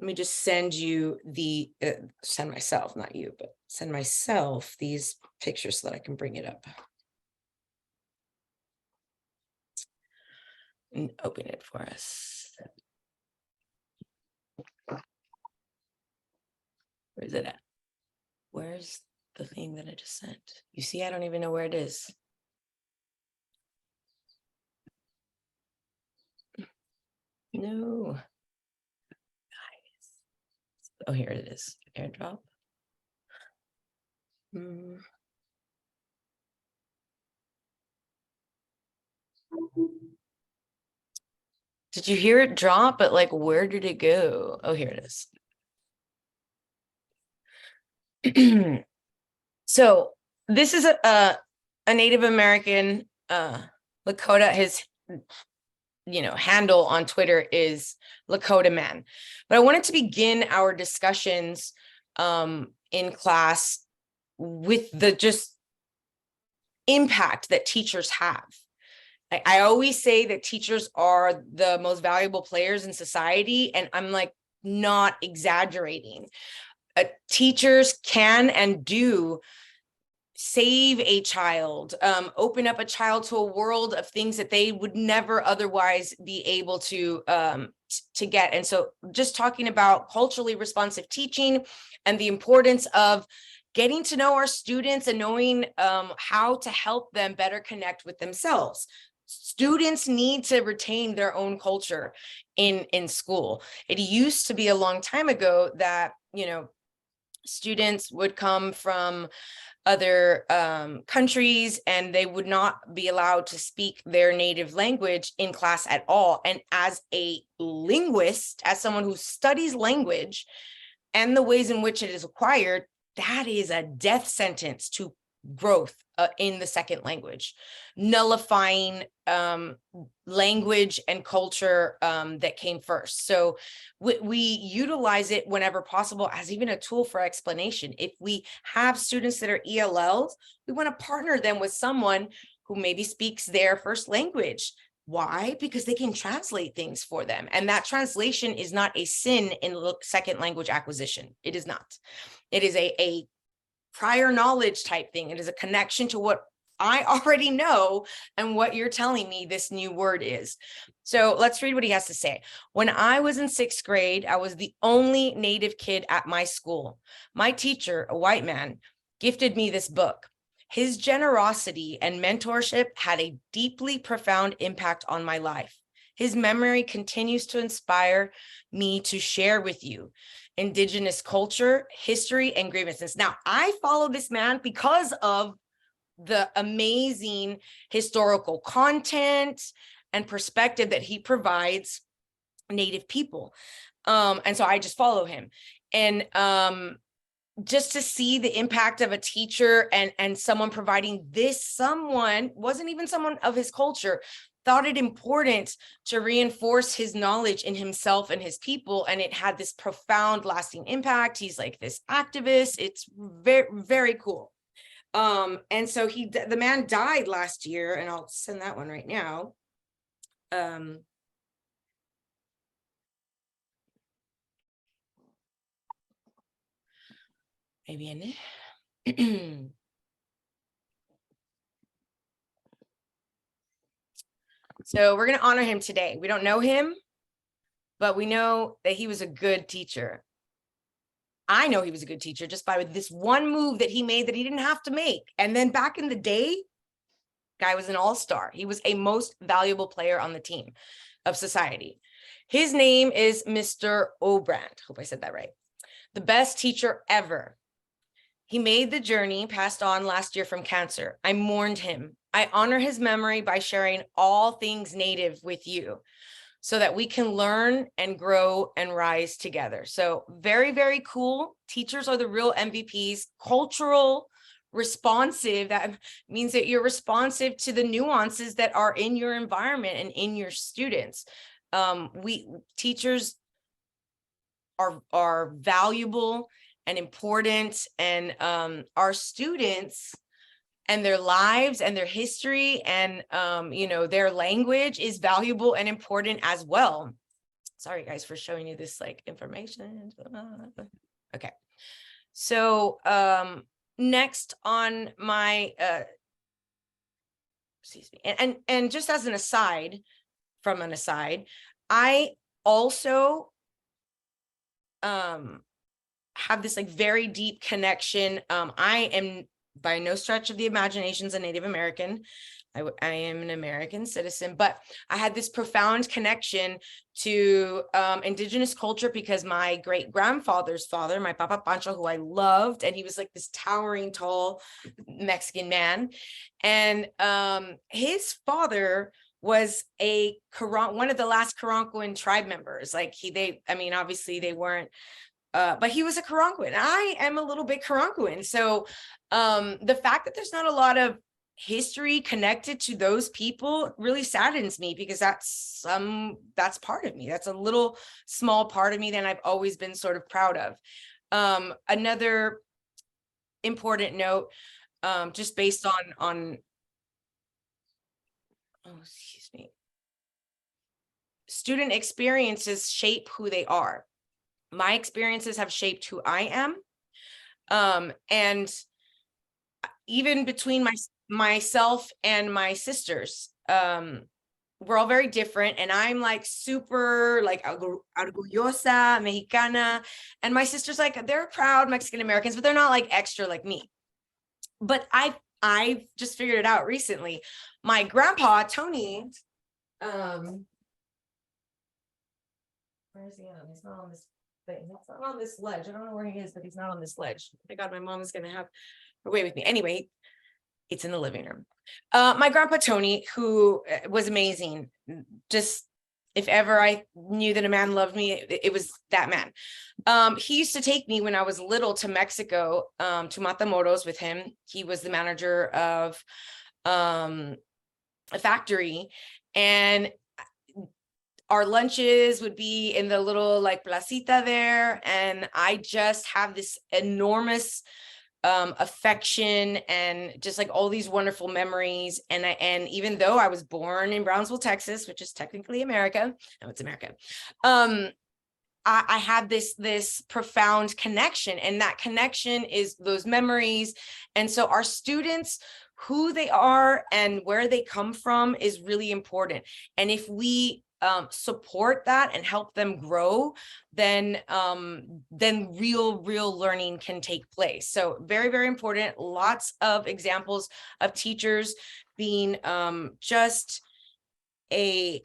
let me just send you the, send myself, not you, but send myself these pictures so that I can bring it up. And open it for us. Where's it at? Where's the thing that I just sent? You see, I don't even know where it is. No. Guys. Oh, here it is. AirDrop. Did you hear it drop? But like, where did it go? Oh, here it is. So this is a Native American Lakota. His handle on Twitter is Lakota Man. But I wanted to begin our discussions in class with the just impact that teachers have. I always say that teachers are the most valuable players in society, and I'm like not exaggerating. Teachers can and do save a child, open up a child to a world of things that they would never otherwise be able to get. And so just talking about culturally responsive teaching and the importance of getting to know our students and knowing how to help them better connect with themselves. Students need to retain their own culture in school. It used to be a long time ago that, students would come from other countries and they would not be allowed to speak their native language in class at all. And as a linguist, as someone who studies language and the ways in which it is acquired, that is a death sentence to growth in the second language, nullifying language and culture that came first. So we utilize it whenever possible as even a tool for explanation. If we have students that are ELLs, we want to partner them with someone who maybe speaks their first language. Why? Because they can translate things for them. And that translation is not a sin in second language acquisition. It is not. It is a prior knowledge type thing. It is a connection to what I already know and what you're telling me this new word is. So let's read what he has to say. When I was in 6th grade, I was the only Native kid at my school. My teacher, a white man, gifted me this book. His generosity and mentorship had a deeply profound impact on my life. His memory continues to inspire me to share with you Indigenous culture, history, and grievances. Now, I follow this man because of the amazing historical content and perspective that he provides Native people. And so I just follow him. And just to see the impact of a teacher and someone providing this, someone wasn't even someone of his culture, thought it important to reinforce his knowledge in himself and his people. And it had this profound lasting impact. He's like this activist. It's very, very cool. And so the man died last year, and I'll send that one right now. Maybe in it. So we're going to honor him today. We don't know him, but we know that he was a good teacher. I know he was a good teacher just by this one move that he made that he didn't have to make. And then back in the day, guy was an all-star. He was a most valuable player on the team of society. His name is Mr. Obrand. Hope I said that right. The best teacher ever. He made the journey, passed on last year from cancer. I mourned him. I honor his memory by sharing all things Native with you so that we can learn and grow and rise together. So very, very cool. Teachers are the real MVPs. Cultural responsive, that means that you're responsive to the nuances that are in your environment and in your students. Teachers are valuable and important, and our students and their lives and their history and their language is valuable and important as well. Sorry guys for showing you this like information. Okay. So next on my excuse me, and just as an aside, from an aside, I also have this like very deep connection. I am by no stretch of the imagination a Native American. I am an American citizen, but I had this profound connection to indigenous culture because my great grandfather's father, my Papa Pancho, who I loved, and he was like this towering, tall Mexican man, and his father was one of the last Karankawan tribe members. Like I mean, obviously they weren't, but he was a Karankawan. I am a little bit Karankawan. So the fact that there's not a lot of history connected to those people really saddens me, because that's part of me. That's a little small part of me that I've always been sort of proud of. Another important note, just based on excuse me, student experiences shape who they are. My experiences have shaped who I am. And even between myself and my sisters, we're all very different, and I'm like super like orgullosa mexicana, and my sisters, like, they're proud Mexican Americans, but they're not like extra like me. But I've just figured it out recently. My grandpa Tony, where is he on? He's not on this thing. He's not on this ledge. I don't know where he is, but he's not on this ledge. Oh my God, my mom is gonna have her way with me. Anyway, it's in the living room. My grandpa Tony, who was amazing. Just, if ever I knew that a man loved me, it was that man. He used to take me when I was little to Mexico, to Matamoros with him. He was the manager of a factory, and our lunches would be in the little like placita there. And I just have this enormous affection and just like all these wonderful memories. And even though I was born in Brownsville, Texas, which is technically America, no, it's America. I have this profound connection, and that connection is those memories. And so our students, who they are and where they come from is really important. And if we support that and help them grow, then real learning can take place. So very, very important. Lots of examples of teachers being just a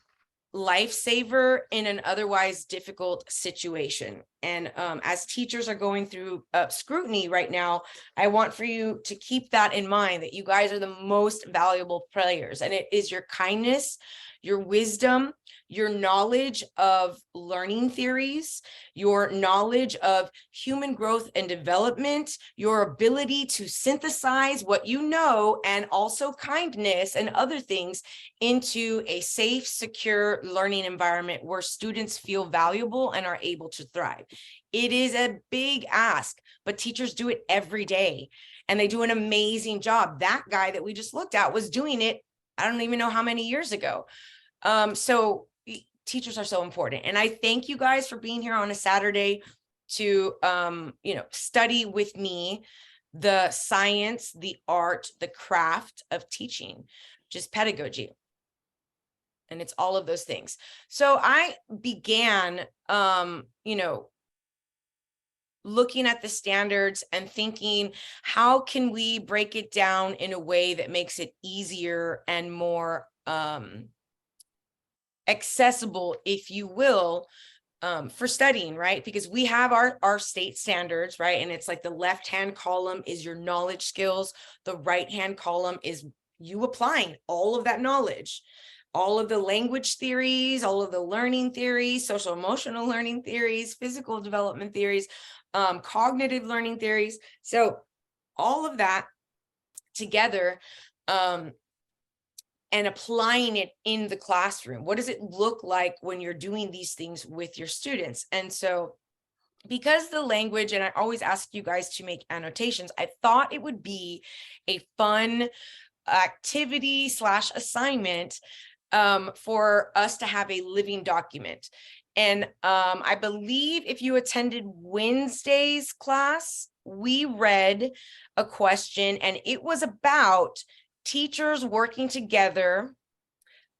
lifesaver in an otherwise difficult situation. And as teachers are going through scrutiny right now, I want for you to keep that in mind, that you guys are the most valuable players, and it is your kindness, your wisdom, your knowledge of learning theories, your knowledge of human growth and development, your ability to synthesize what you know, and also kindness and other things into a safe, secure learning environment where students feel valuable and are able to thrive. It is a big ask, but teachers do it every day, and they do an amazing job. That guy that we just looked at was doing it, I don't even know how many years ago. So teachers are so important. And I thank you guys for being here on a Saturday to, study with me the science, the art, the craft of teaching, which is pedagogy. And it's all of those things. So I began, looking at the standards and thinking, how can we break it down in a way that makes it easier and more accessible, if you will, for studying, right? Because we have our state standards, right? And it's like the left-hand column is your knowledge skills. The right-hand column is you applying all of that knowledge, all of the language theories, all of the learning theories, social emotional learning theories, physical development theories, cognitive learning theories. So all of that together, and applying it in the classroom. What does it look like when you're doing these things with your students? And so because the language, and I always ask you guys to make annotations, I thought it would be a fun activity / assignment for us to have a living document. And I believe if you attended Wednesday's class, we read a question, and it was about teachers working together.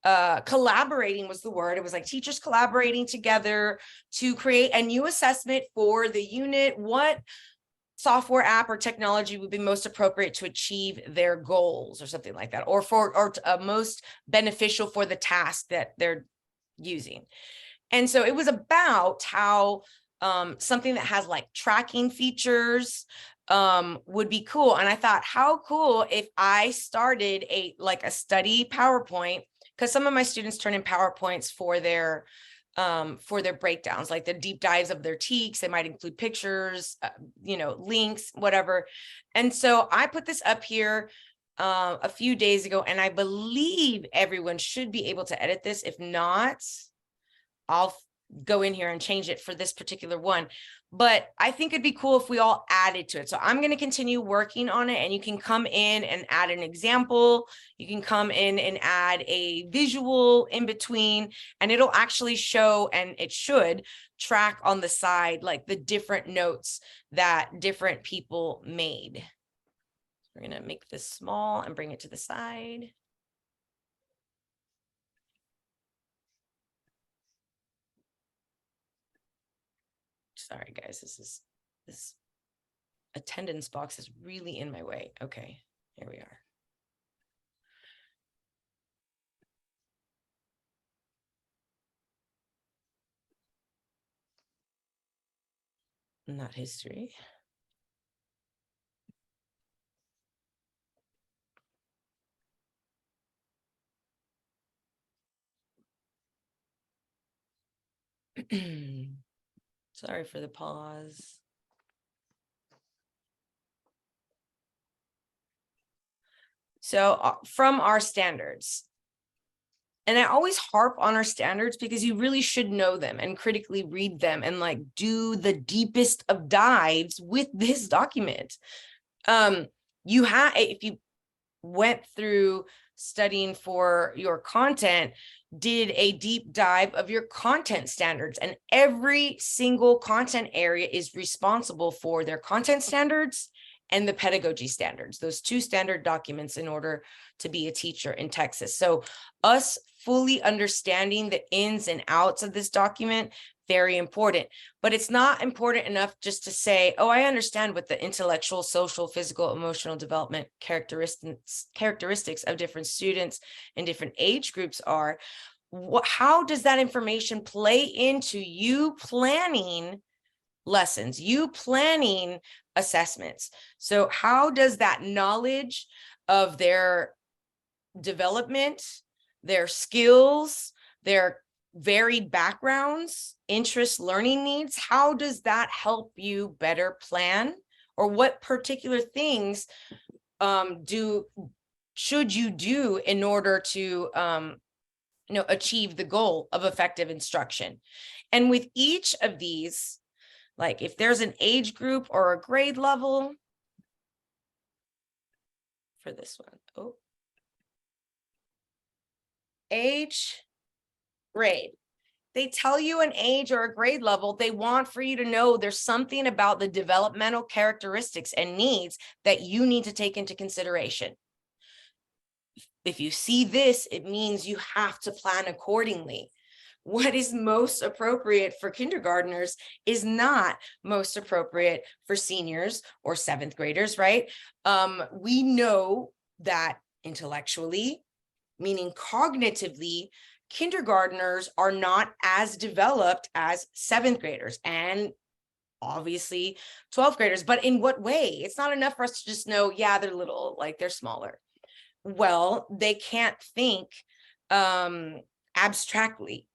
Collaborating was the word. It was like teachers collaborating together to create a new assessment for the unit. What software app or technology would be most appropriate to achieve their goals, or something like that, or most beneficial for the task that they're using. And so it was about how something that has like tracking features would be cool. And I thought, how cool if I started a study PowerPoint, because some of my students turn in PowerPoints for their breakdowns, like the deep dives of their TEKS. They might include pictures, links, whatever. And so I put this up here a few days ago, and I believe everyone should be able to edit this. If not, I'll go in here and change it for this particular one. But I think it'd be cool if we all added to it. So I'm going to continue working on it, and you can come in and add an example. You can come in and add a visual in between, and it'll actually show, and it should track on the side, like the different notes that different people made. We're going to make this small and bring it to the side. Sorry, guys, this attendance box is really in my way. Okay, here we are. Not history. Sorry for the pause. So from our standards, and I always harp on our standards because you really should know them and critically read them and like do the deepest of dives with this document. If you went through studying for your content, did a deep dive of your content standards, and every single content area is responsible for their content standards and the pedagogy standards, those two standard documents in order to be a teacher in Texas. So us fully understanding the ins and outs of this document, very important. But it's not important enough just to say, oh, I understand what the intellectual, social, physical, emotional development characteristics of different students and different age groups are. How does that information play into you planning lessons, you planning assessments? So how does that knowledge of their development, their skills, their varied backgrounds, interests, learning needs, how does that help you better plan? Or what particular things should you do in order to achieve the goal of effective instruction? And with each of these, like if there's an age group or a grade level for this one, age, grade. They tell you an age or a grade level. They want for you to know there's something about the developmental characteristics and needs that you need to take into consideration. If you see this, it means you have to plan accordingly. What is most appropriate for kindergartners is not most appropriate for seniors or seventh graders, right? We know that intellectually, meaning cognitively, kindergartners are not as developed as seventh graders and obviously 12th graders. But in what way? It's not enough for us to just know, yeah, they're little, like they're smaller. Well, they can't think abstractly.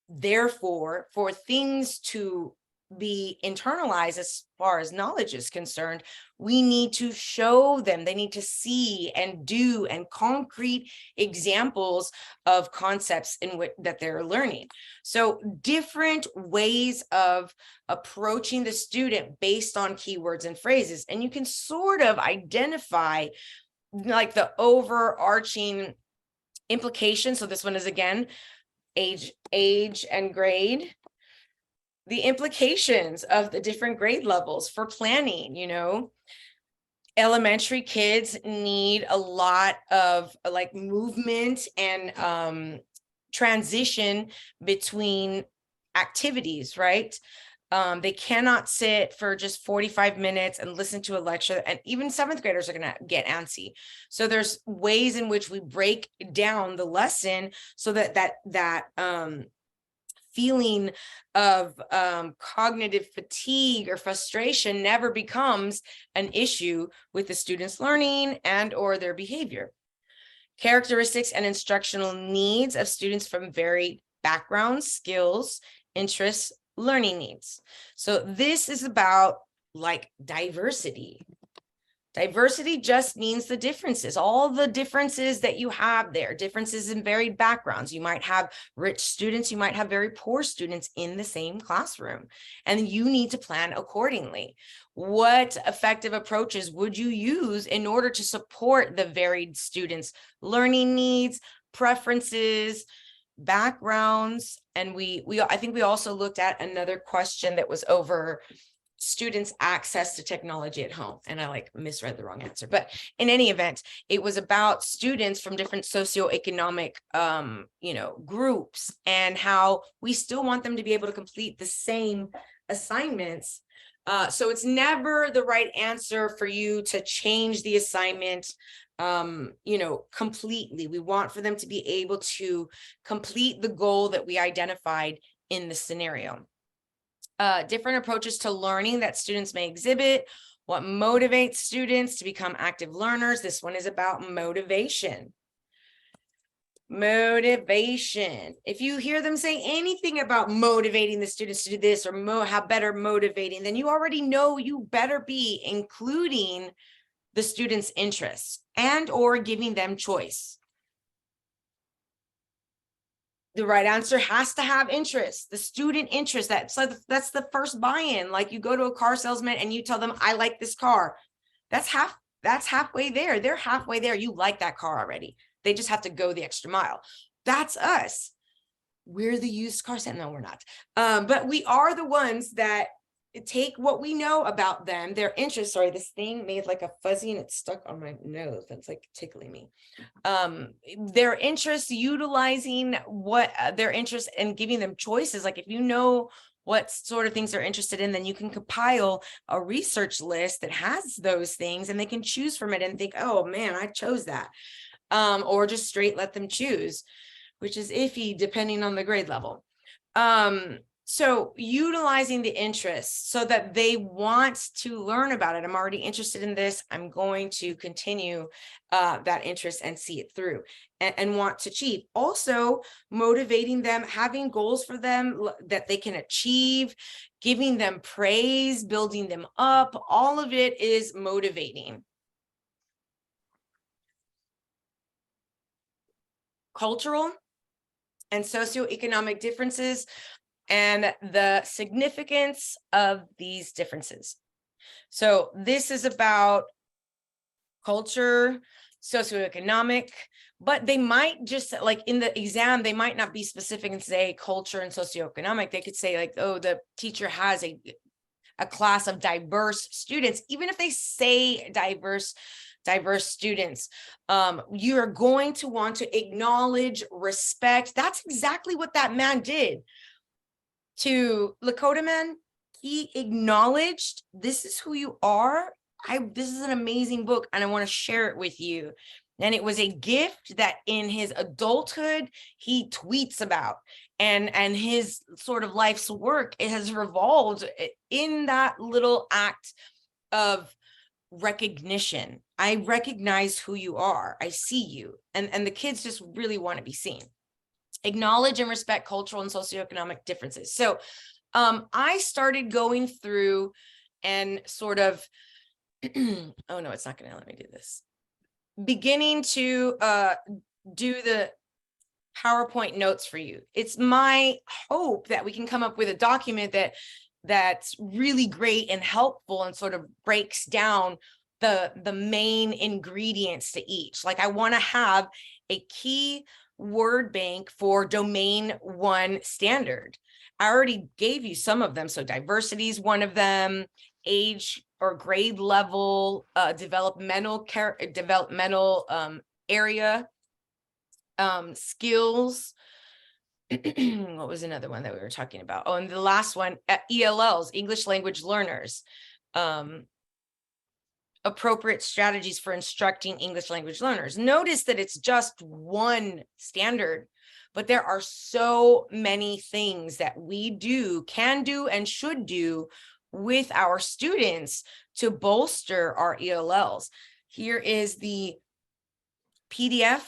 Therefore, for things to be internalized as far as knowledge is concerned, we need to show them. They need to see and do and concrete examples of concepts that they're learning. So different ways of approaching the student based on keywords and phrases. And you can sort of identify like the overarching Implications. So this one is again, age and grade. The implications of the different grade levels for planning, you know. Elementary kids need a lot of like movement and transition between activities, right? They cannot sit for just 45 minutes and listen to a lecture, and even seventh graders are going to get antsy. So there's ways in which we break down the lesson so that feeling of cognitive fatigue or frustration never becomes an issue with the students' learning and or their behavior. Characteristics and instructional needs of students from varied backgrounds, skills, interests, learning needs. So this is about like diversity. Diversity just means the differences, all the differences that you have there, differences in varied backgrounds. You might have rich students, you might have very poor students in the same classroom, and you need to plan accordingly. What effective approaches would you use in order to support the varied students' learning needs, preferences, backgrounds? And I think we also looked at another question that was over students' access to technology at home, and I like misread the wrong answer, but in any event, it was about students from different socioeconomic groups, and how we still want them to be able to complete the same assignments. So it's never the right answer for you to change the assignment completely. We want for them to be able to complete the goal that we identified in the scenario. Different approaches to learning that students may exhibit, what motivates students to become active learners. This one is about motivation. Motivation. If you hear them say anything about motivating the students to do this or how better motivating, then you already know you better be including the students' interests and or giving them choice. The right answer has to have interest, the student interest. That's the first buy-in. Like you go to a car salesman and you tell them, I like this car. That's halfway there. They're halfway there. You like that car already. They just have to go the extra mile. That's us. We're the used car salesman. No, we're not. But we are the ones that take what we know about them, their interests. Sorry, this thing made like a fuzzy and it's stuck on my nose. That's like tickling me. Their interests, utilizing what their interests and giving them choices. Like if you know what sort of things they're interested in, then you can compile a research list that has those things and they can choose from it and think, oh man, I chose that. Or just straight let them choose, which is iffy depending on the grade level. So utilizing the interests so that they want to learn about it. I'm already interested in this. I'm going to continue that interest and see it through and want to achieve. Also motivating them, having goals for them that they can achieve, giving them praise, building them up. All of it is motivating. Cultural and socioeconomic differences and the significance of these differences. So this is about culture, socioeconomic, but they might just, like in the exam, they might not be specific and say culture and socioeconomic. They could say like, oh, the teacher has a class of diverse students. Even if they say diverse students, you are going to want to acknowledge, respect. That's exactly what that man did to Lakota man. He acknowledged, this is who you are. This is an amazing book and I want to share it with you. And it was a gift that in his adulthood, he tweets about, and his sort of life's work, it has revolved in that little act of recognition. I recognize who you are. I see you. And the kids just really want to be seen. Acknowledge and respect cultural and socioeconomic differences. So I started going through and sort of, oh no, it's not going to let me do this. Beginning to do the PowerPoint notes for you. It's my hope that we can come up with a document that's really great and helpful and sort of breaks down the main ingredients to each. Like I want to have a key word bank for domain 1 standard. I already gave you some of them. So diversity is one of them, age or grade level, developmental area, skills. What was another one that we were talking about? Oh, and the last one, ELLs, English language learners, appropriate strategies for instructing English language learners. Notice that it's just one standard, but there are so many things that we do, can do, and should do with our students to bolster our ELLs. Here is the PDF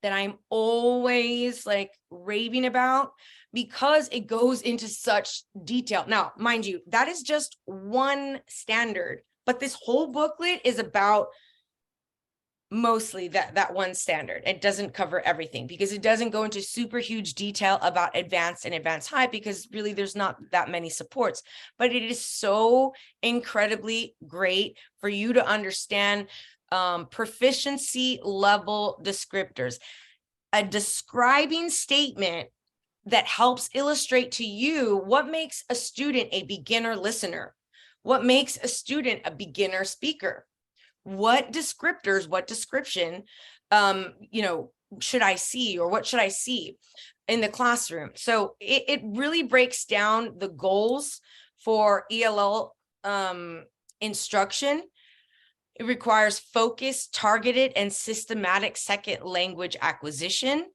that I'm always like raving about because it goes into such detail. Now, mind you, that is just one standard, but this whole booklet is about mostly that one standard. It doesn't cover everything because it doesn't go into super huge detail about advanced and advanced high because really there's not that many supports, but it is so incredibly great for you to understand proficiency level descriptors, a describing statement that helps illustrate to you what makes a student a beginner listener, what makes a student a beginner speaker, what descriptors, what description, should I see, or what should I see in the classroom? So it really breaks down the goals for ELL instruction. It requires focused, targeted, and systematic second language acquisition.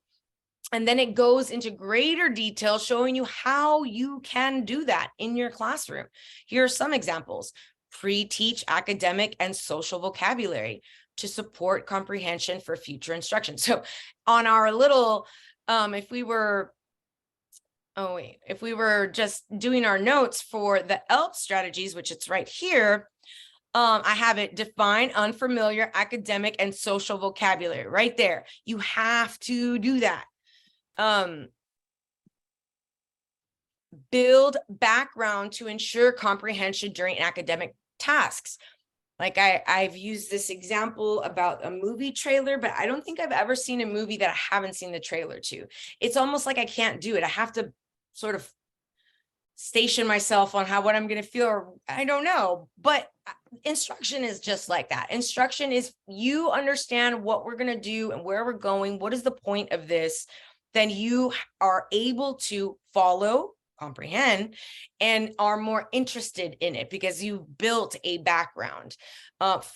And then it goes into greater detail, showing you how you can do that in your classroom. Here are some examples. Pre-teach academic and social vocabulary to support comprehension for future instruction. So on our little, if we were just doing our notes for the ELP strategies, which it's right here, I have it define unfamiliar academic and social vocabulary right there. You have to do that. Build background to ensure comprehension during academic tasks. Like I've used this example about a movie trailer, but I don't think I've ever seen a movie that I haven't seen the trailer to. It's almost like I can't do it. I have to sort of station myself on what I'm going to feel, or I don't know, but instruction is just like that. Instruction is you understand what we're going to do and where we're going. What is the point of this? Then you are able to follow, comprehend, and are more interested in it because you've built a background.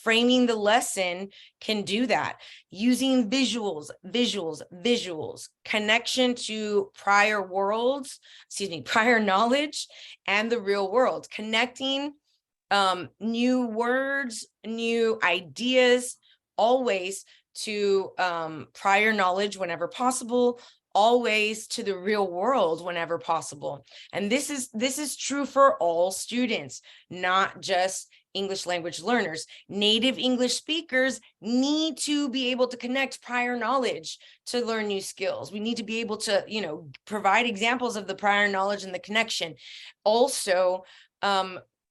Framing the lesson can do that. Using visuals, connection to prior knowledge and the real world, connecting new words, new ideas, always to prior knowledge whenever possible, always to the real world whenever possible. And this is true for all students, not just English language learners. Native English speakers need to be able to connect prior knowledge to learn new skills. We need to be able to, provide examples of the prior knowledge and the connection. Also,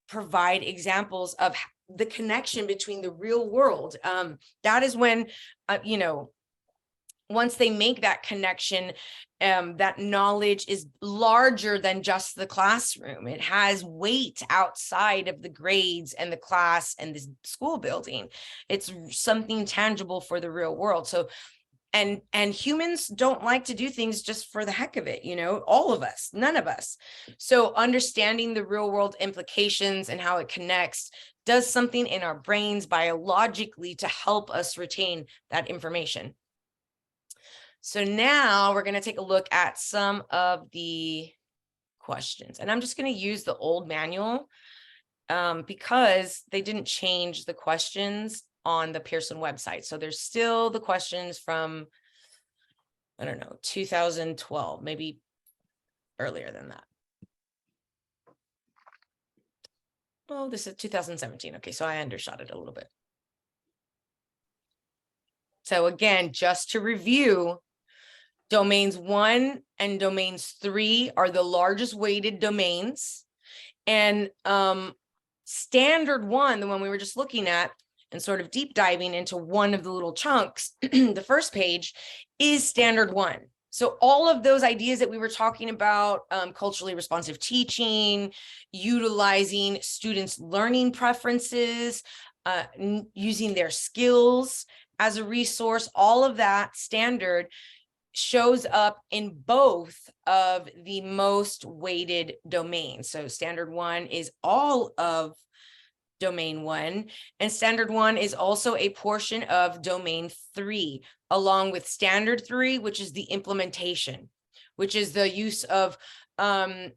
provide examples of the connection between the real world. That is when, once they make that connection, that knowledge is larger than just the classroom. It has weight outside of the grades and the class and the school building. It's something tangible for the real world. So, and humans don't like to do things just for the heck of it, all of us, none of us. So understanding the real world implications and how it connects does something in our brains biologically to help us retain that information. So now we're going to take a look at some of the questions, and I'm just going to use the old manual because they didn't change the questions on the Pearson website. So there's still the questions from, 2012, maybe earlier than that. Oh, this is 2017. Okay, so I undershot it a little bit. So again, just to review, domains 1 and domains 3 are the largest weighted domains. And Standard one, the one we were just looking at and sort of deep diving into one of the little chunks, the first page is standard one. So all of those ideas that we were talking about, culturally responsive teaching, utilizing students' learning preferences, using their skills as a resource, all of that standard shows up in both of the most weighted domains. So standard one is all of domain one, and standard one is also a portion of domain three, along with standard three, which is the implementation, which is the use of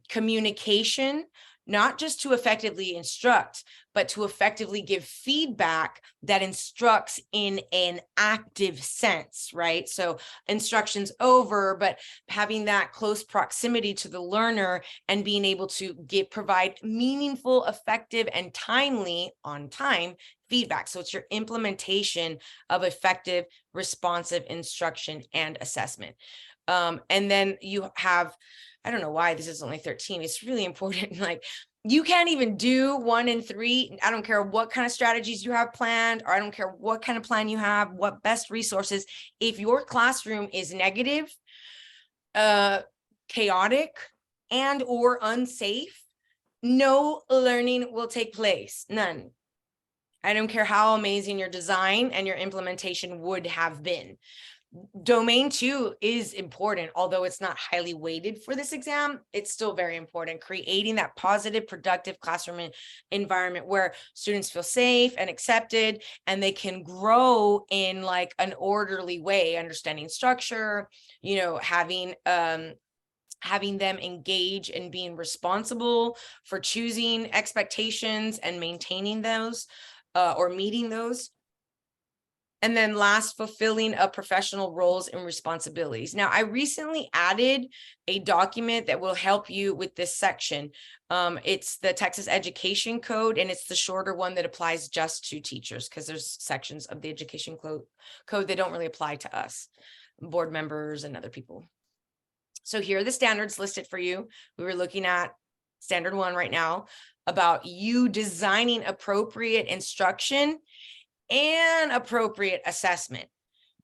communication, not just to effectively instruct, but to effectively give feedback that instructs in an active sense, right? So instructions over, but having that close proximity to the learner and being able to provide meaningful, effective, and timely, on time feedback. So it's your implementation of effective, responsive instruction and assessment. And then you have, I don't know why this is only 13. It's really important. Like, you can't even do 1 and 3. I don't care what kind of strategies you have planned, or I don't care what kind of plan you have, what best resources. If your classroom is negative, chaotic, and or unsafe, no learning will take place. None. I don't care how amazing your design and your implementation would have been. Domain 2 is important, although it's not highly weighted for this exam. It's still very important, creating that positive, productive classroom environment where students feel safe and accepted, and they can grow in like an orderly way, understanding structure, you know, having them engage in being responsible for choosing expectations and maintaining those, or meeting those. And then last, fulfilling of professional roles and responsibilities. Now, I recently added a document that will help you with this section. It's the Texas Education Code, and it's the shorter one that applies just to teachers, because there's sections of the education code that don't really apply to us, board members and other people. So here are the standards listed for you. We were looking at standard 1 right now, about you designing appropriate instruction and appropriate assessment,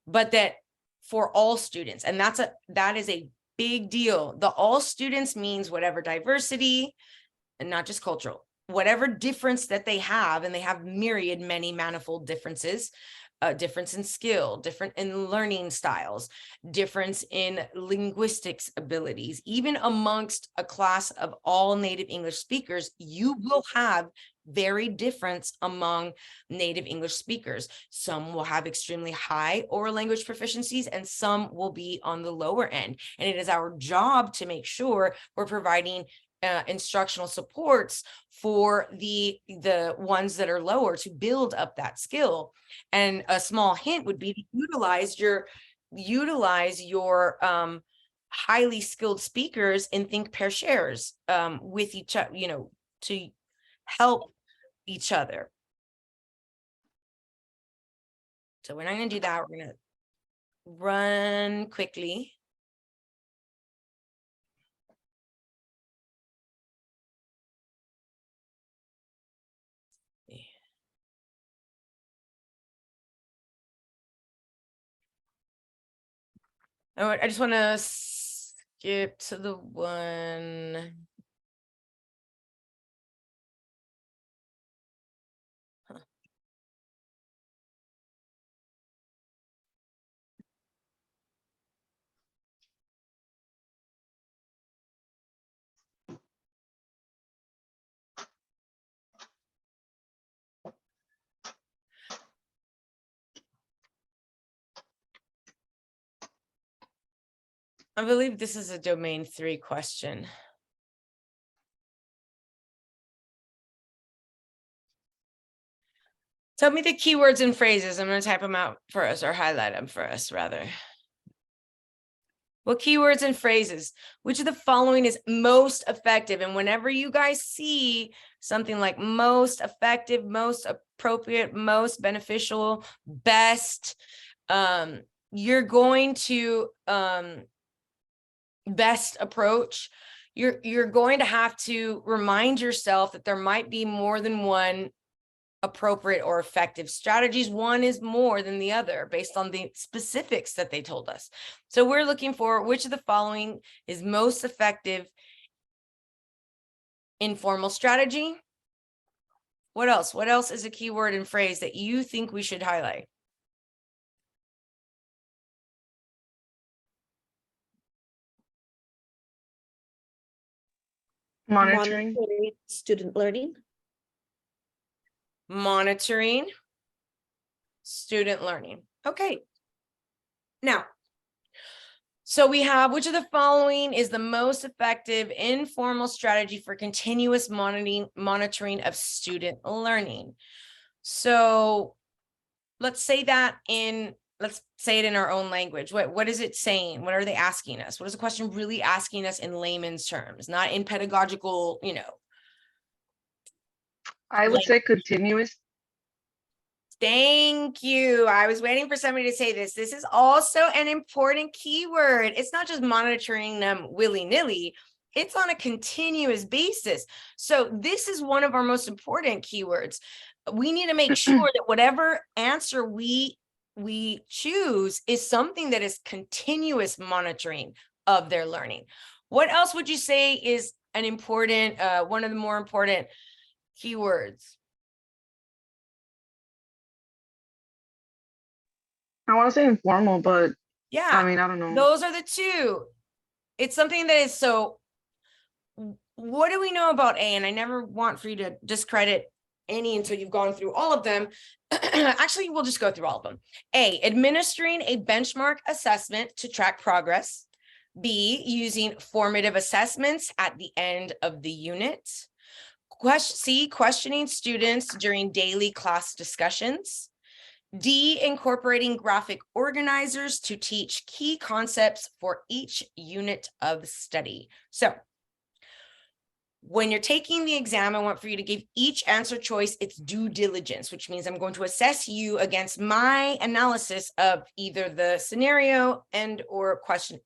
but that for all students. And that is a big deal. The all students means whatever diversity, and not just cultural, whatever difference that they have, and they have myriad, many manifold differences, difference in skill, different in learning styles, difference in linguistics abilities. Even amongst a class of all native English speakers, you will have very difference among native English speakers. Some will have extremely high oral language proficiencies, and some will be on the lower end. And it is our job to make sure we're providing instructional supports for the ones that are lower to build up that skill. And a small hint would be to utilize your highly skilled speakers and think pair shares with each other, you know, to help each other. So we're not going to do that. We're going to run quickly. I just want to skip to the one. I believe this is a domain 3 question. Tell me the keywords and phrases. I'm going to type them out for us, or highlight them for us, rather. What keywords and phrases? Which of the following is most effective? And whenever you guys see something like most effective, most appropriate, most beneficial, best, you're going to best approach, you're going to have to remind yourself that there might be more than one appropriate or effective strategies. One is more than the other based on the specifics that they told us. So we're looking for which of the following is most effective informal strategy. What else? What else is a keyword and phrase that you think we should highlight? Monitoring. Student learning. Monitoring student learning. Okay. Now, so we have which of the following is the most effective informal strategy for continuous monitoring of student learning? So let's say let's say it in our own language. What is it saying? What are they asking us? What is the question really asking us in layman's terms, not in pedagogical, I would say continuous. Thank you. I was waiting for somebody to say this. This is also an important keyword. It's not just monitoring them willy-nilly. It's on a continuous basis. So this is one of our most important keywords. We need to make sure that whatever answer we choose is something that is continuous monitoring of their learning. What else would you say is an important, one of the more important keywords? I want to say informal, but yeah, I mean, I don't know. Those are the two. It's something that is so. What do we know about A? And I never want for you to discredit any until you've gone through all of them. Actually, we'll just go through all of them. A, administering a benchmark assessment to track progress. B, using formative assessments at the end of the unit. C, questioning students during daily class discussions. D, incorporating graphic organizers to teach key concepts for each unit of study. So when you're taking the exam, I want for you to give each answer choice its due diligence, which means I'm going to assess you against my analysis of either the scenario and question.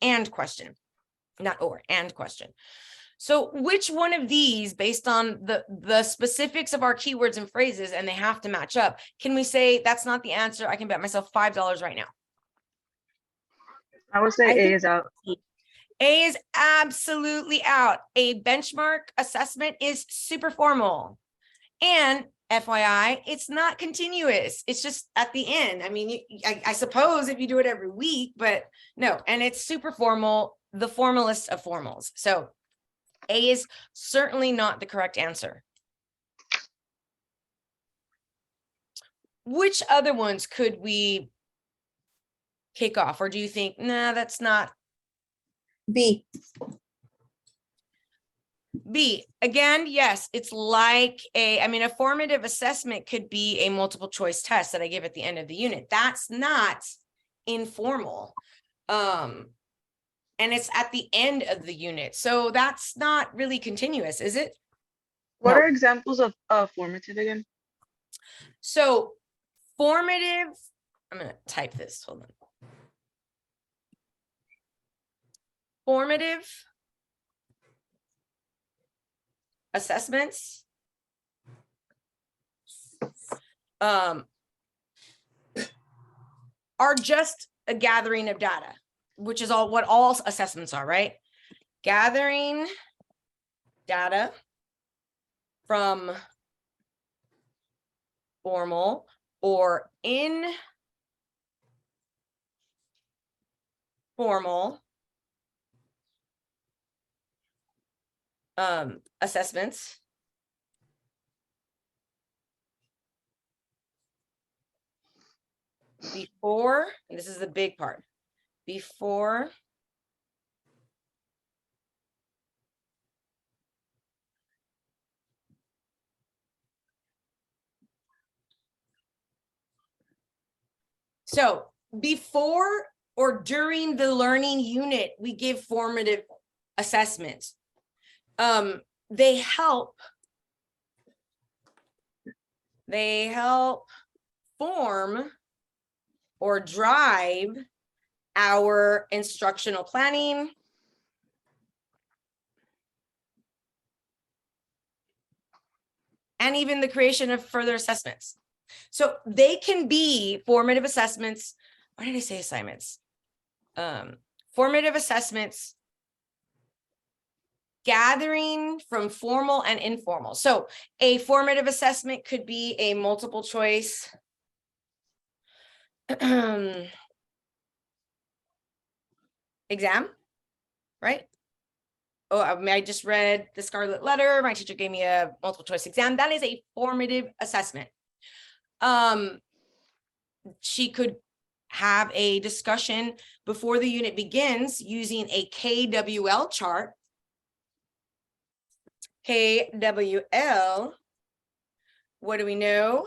So which one of these, based on the specifics of our keywords and phrases, and they have to match up, can we say that's not the answer? I can bet myself $5 right now. I would say A is out. A is absolutely out. A benchmark assessment is super formal. And FYI, it's not continuous. It's just at the end. I mean, I suppose if you do it every week, but no, and it's super formal, the formalist of formals. So A is certainly not the correct answer. Which other ones could we kick off? Or do you think, nah, that's not? B. B, again, yes, it's like a formative assessment could be a multiple choice test that I give at the end of the unit. That's not informal. And it's at the end of the unit. So that's not really continuous, is it? What are examples of formative again? So formative, I'm going to type this, hold on. Formative assessments are just a gathering of data, which is what all assessments are, right? Gathering data from formal or informal assessments before, and this is the big part, before so before or during the learning unit, we give formative assessments. They help form or drive our instructional planning and even the creation of further assessments. So they can be formative assessments. Why did I say assignments? Formative assessments gathering from formal and informal. So a formative assessment could be a multiple choice exam, right? Oh, I just read the Scarlet Letter. My teacher gave me a multiple choice exam. That is a formative assessment. She could have a discussion before the unit begins using a KWL chart. KWL, what do we know?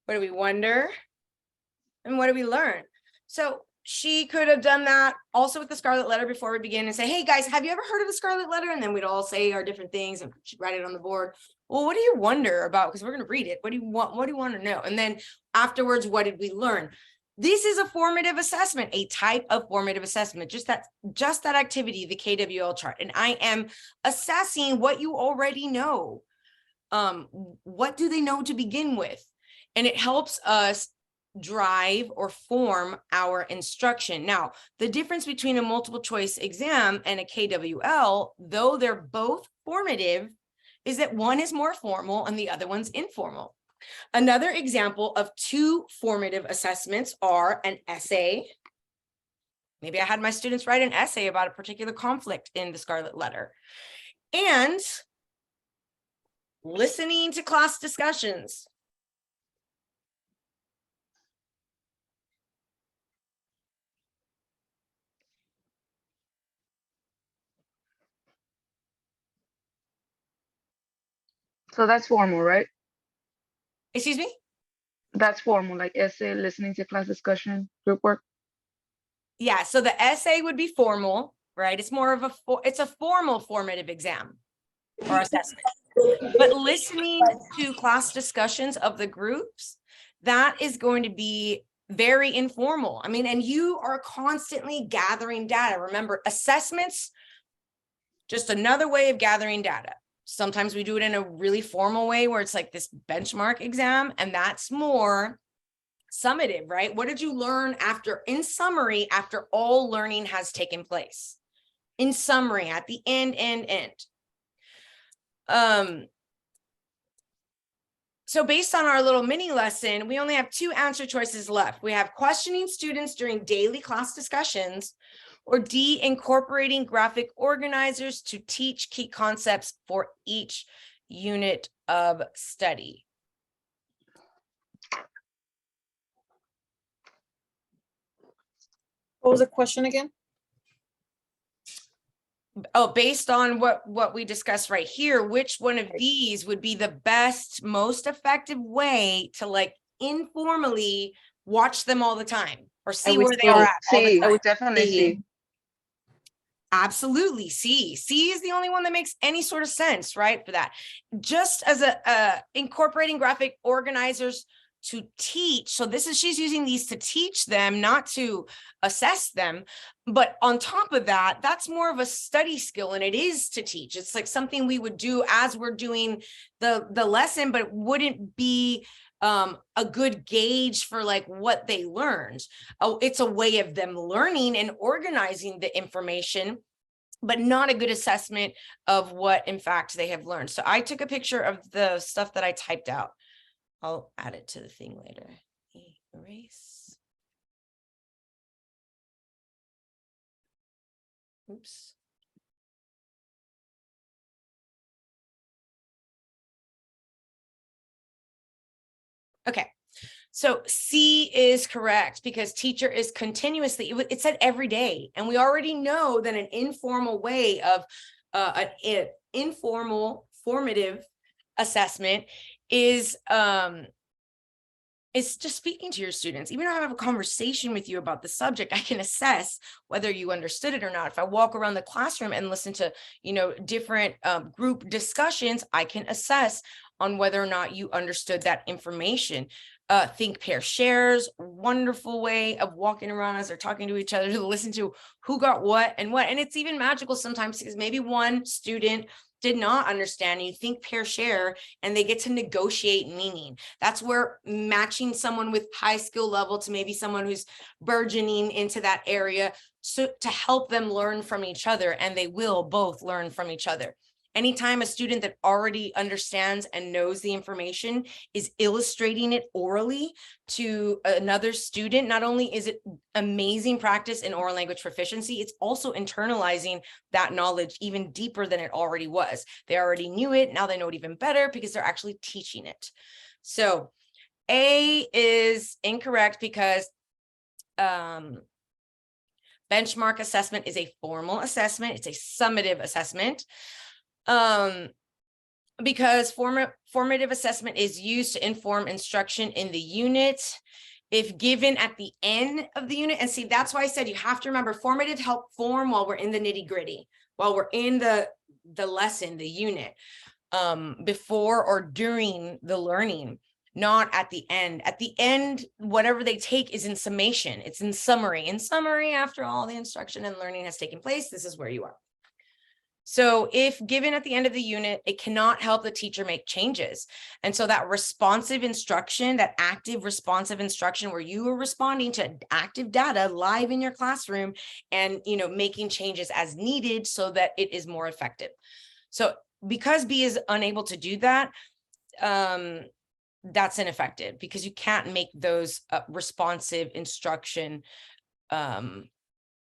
What do we wonder? And what do we learn? So she could have done that also with the Scarlet Letter before we begin and say, hey guys, have you ever heard of the Scarlet Letter? And then we'd all say our different things and she'd write it on the board. Well, what do you wonder about? Because we're going to read it. What do you want to know? And then afterwards, what did we learn? This is a formative assessment, a type of formative assessment, just that activity, the KWL chart. And I am assessing what you already know. What do they know to begin with? And it helps us drive or form our instruction. Now, the difference between a multiple choice exam and a KWL, though they're both formative, is that one is more formal and the other one's informal. Another example of two formative assessments are an essay. Maybe I had my students write an essay about a particular conflict in the Scarlet Letter. And listening to class discussions. So that's formal, right? Excuse me? That's formal, like essay, listening to class discussion, group work. Yeah, so the essay would be formal, right? It's more of it's a formal formative exam or assessment. But listening to class discussions of the groups, that is going to be very informal. I mean, and you are constantly gathering data. Remember, assessments, just another way of gathering data. Sometimes we do it in a really formal way where it's like this benchmark exam, and that's more summative, right? What did you learn in summary, after all learning has taken place? In summary, at the end. So based on our little mini lesson, we only have two answer choices left. We have questioning students during daily class discussions, or D, incorporating graphic organizers to teach key concepts for each unit of study. What was the question again? Oh, based on what we discussed right here, which one of these would be the best, most effective way to like informally watch them all the time or see where they are at all the I time? would definitely see. Absolutely. C is the only one that makes any sort of sense, right? For that, just as incorporating graphic organizers to teach. So she's using these to teach them, not to assess them. But on top of that, that's more of a study skill, and it is to teach. It's like something we would do as we're doing the lesson, but it wouldn't be a good gauge for like what they learned. Oh, it's a way of them learning and organizing the information, but not a good assessment of what in fact they have learned. So I took a picture of the stuff that I typed out. I'll add it to the thing later. Erase. Oops. Okay. So C is correct because teacher is continuously, it said every day. And we already know that an informal way of an informal formative assessment is just speaking to your students. Even if I have a conversation with you about the subject, I can assess whether you understood it or not. If I walk around the classroom and listen to, different group discussions, I can assess on whether or not you understood that information. Think, pair, shares, wonderful way of walking around as they're talking to each other to listen to who got what. And it's even magical sometimes because maybe one student did not understand, you think pair share, and they get to negotiate meaning. That's where matching someone with high skill level to maybe someone who's burgeoning into that area, so to help them learn from each other, and they will both learn from each other. Anytime a student that already understands and knows the information is illustrating it orally to another student, not only is it amazing practice in oral language proficiency, it's also internalizing that knowledge even deeper than it already was. They already knew it, now they know it even better because they're actually teaching it. So A is incorrect because benchmark assessment is a formal assessment. It's a summative assessment. Because formative assessment is used to inform instruction in the unit if given at the end of the unit. And see, that's why I said you have to remember formative help form while we're in the nitty gritty, while we're in the lesson, the unit, before or during the learning, not at the end. At the end, whatever they take is in summation. It's in summary. In summary, after all the instruction and learning has taken place, this is where you are. So if given at the end of the unit, it cannot help the teacher make changes. And so that responsive instruction, that active responsive instruction where you are responding to active data live in your classroom and, you know, making changes as needed so that it is more effective. So because B is unable to do that, that's ineffective because you can't make those responsive instruction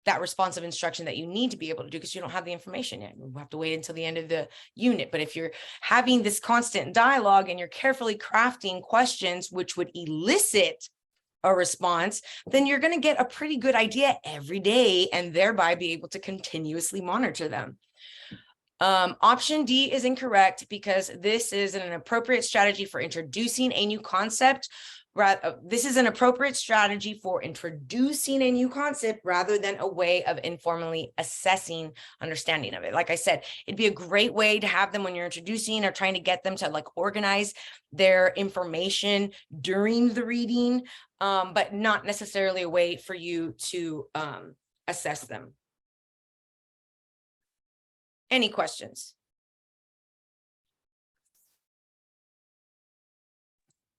that responsive instruction that you need to be able to do because you don't have the information yet. You have to wait until the end of the unit. But if you're having this constant dialogue and you're carefully crafting questions which would elicit a response, then you're going to get a pretty good idea every day and thereby be able to continuously monitor them. Option D is incorrect because this is an appropriate strategy for introducing a new concept. This is an appropriate strategy for introducing a new concept rather than a way of informally assessing understanding of it. Like I said, it'd be a great way to have them when you're introducing or trying to get them to like organize their information during the reading, but not necessarily a way for you to assess them. Any questions?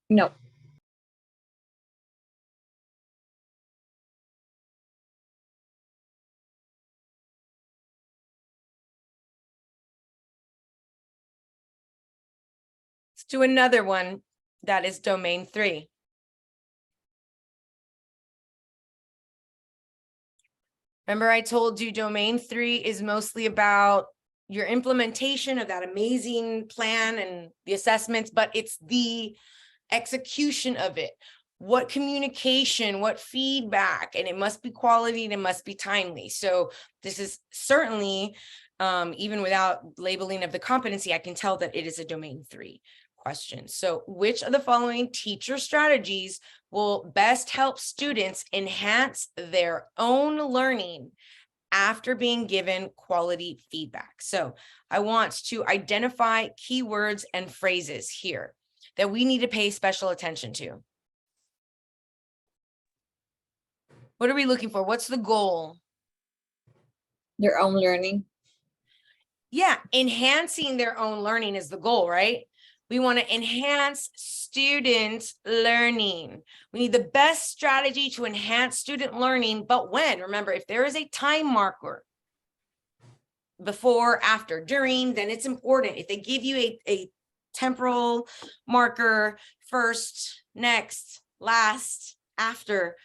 No. Let's do another one that is domain 3. Remember, I told you domain 3 is mostly about your implementation of that amazing plan and the assessments, but it's the execution of it. What communication, what feedback, and it must be quality and it must be timely. So this is certainly, even without labeling of the competency, I can tell that it is a domain 3 question. So which of the following teacher strategies will best help students enhance their own learning after being given quality feedback? So I want to identify keywords and phrases here that we need to pay special attention to. What are we looking for? What's the goal? Their own learning. Yeah, enhancing their own learning is the goal, right? We want to enhance student learning. We need the best strategy to enhance student learning, but when? Remember, if there is a time marker, before, after, during, then it's important. If they give you a temporal marker, first, next, last, after,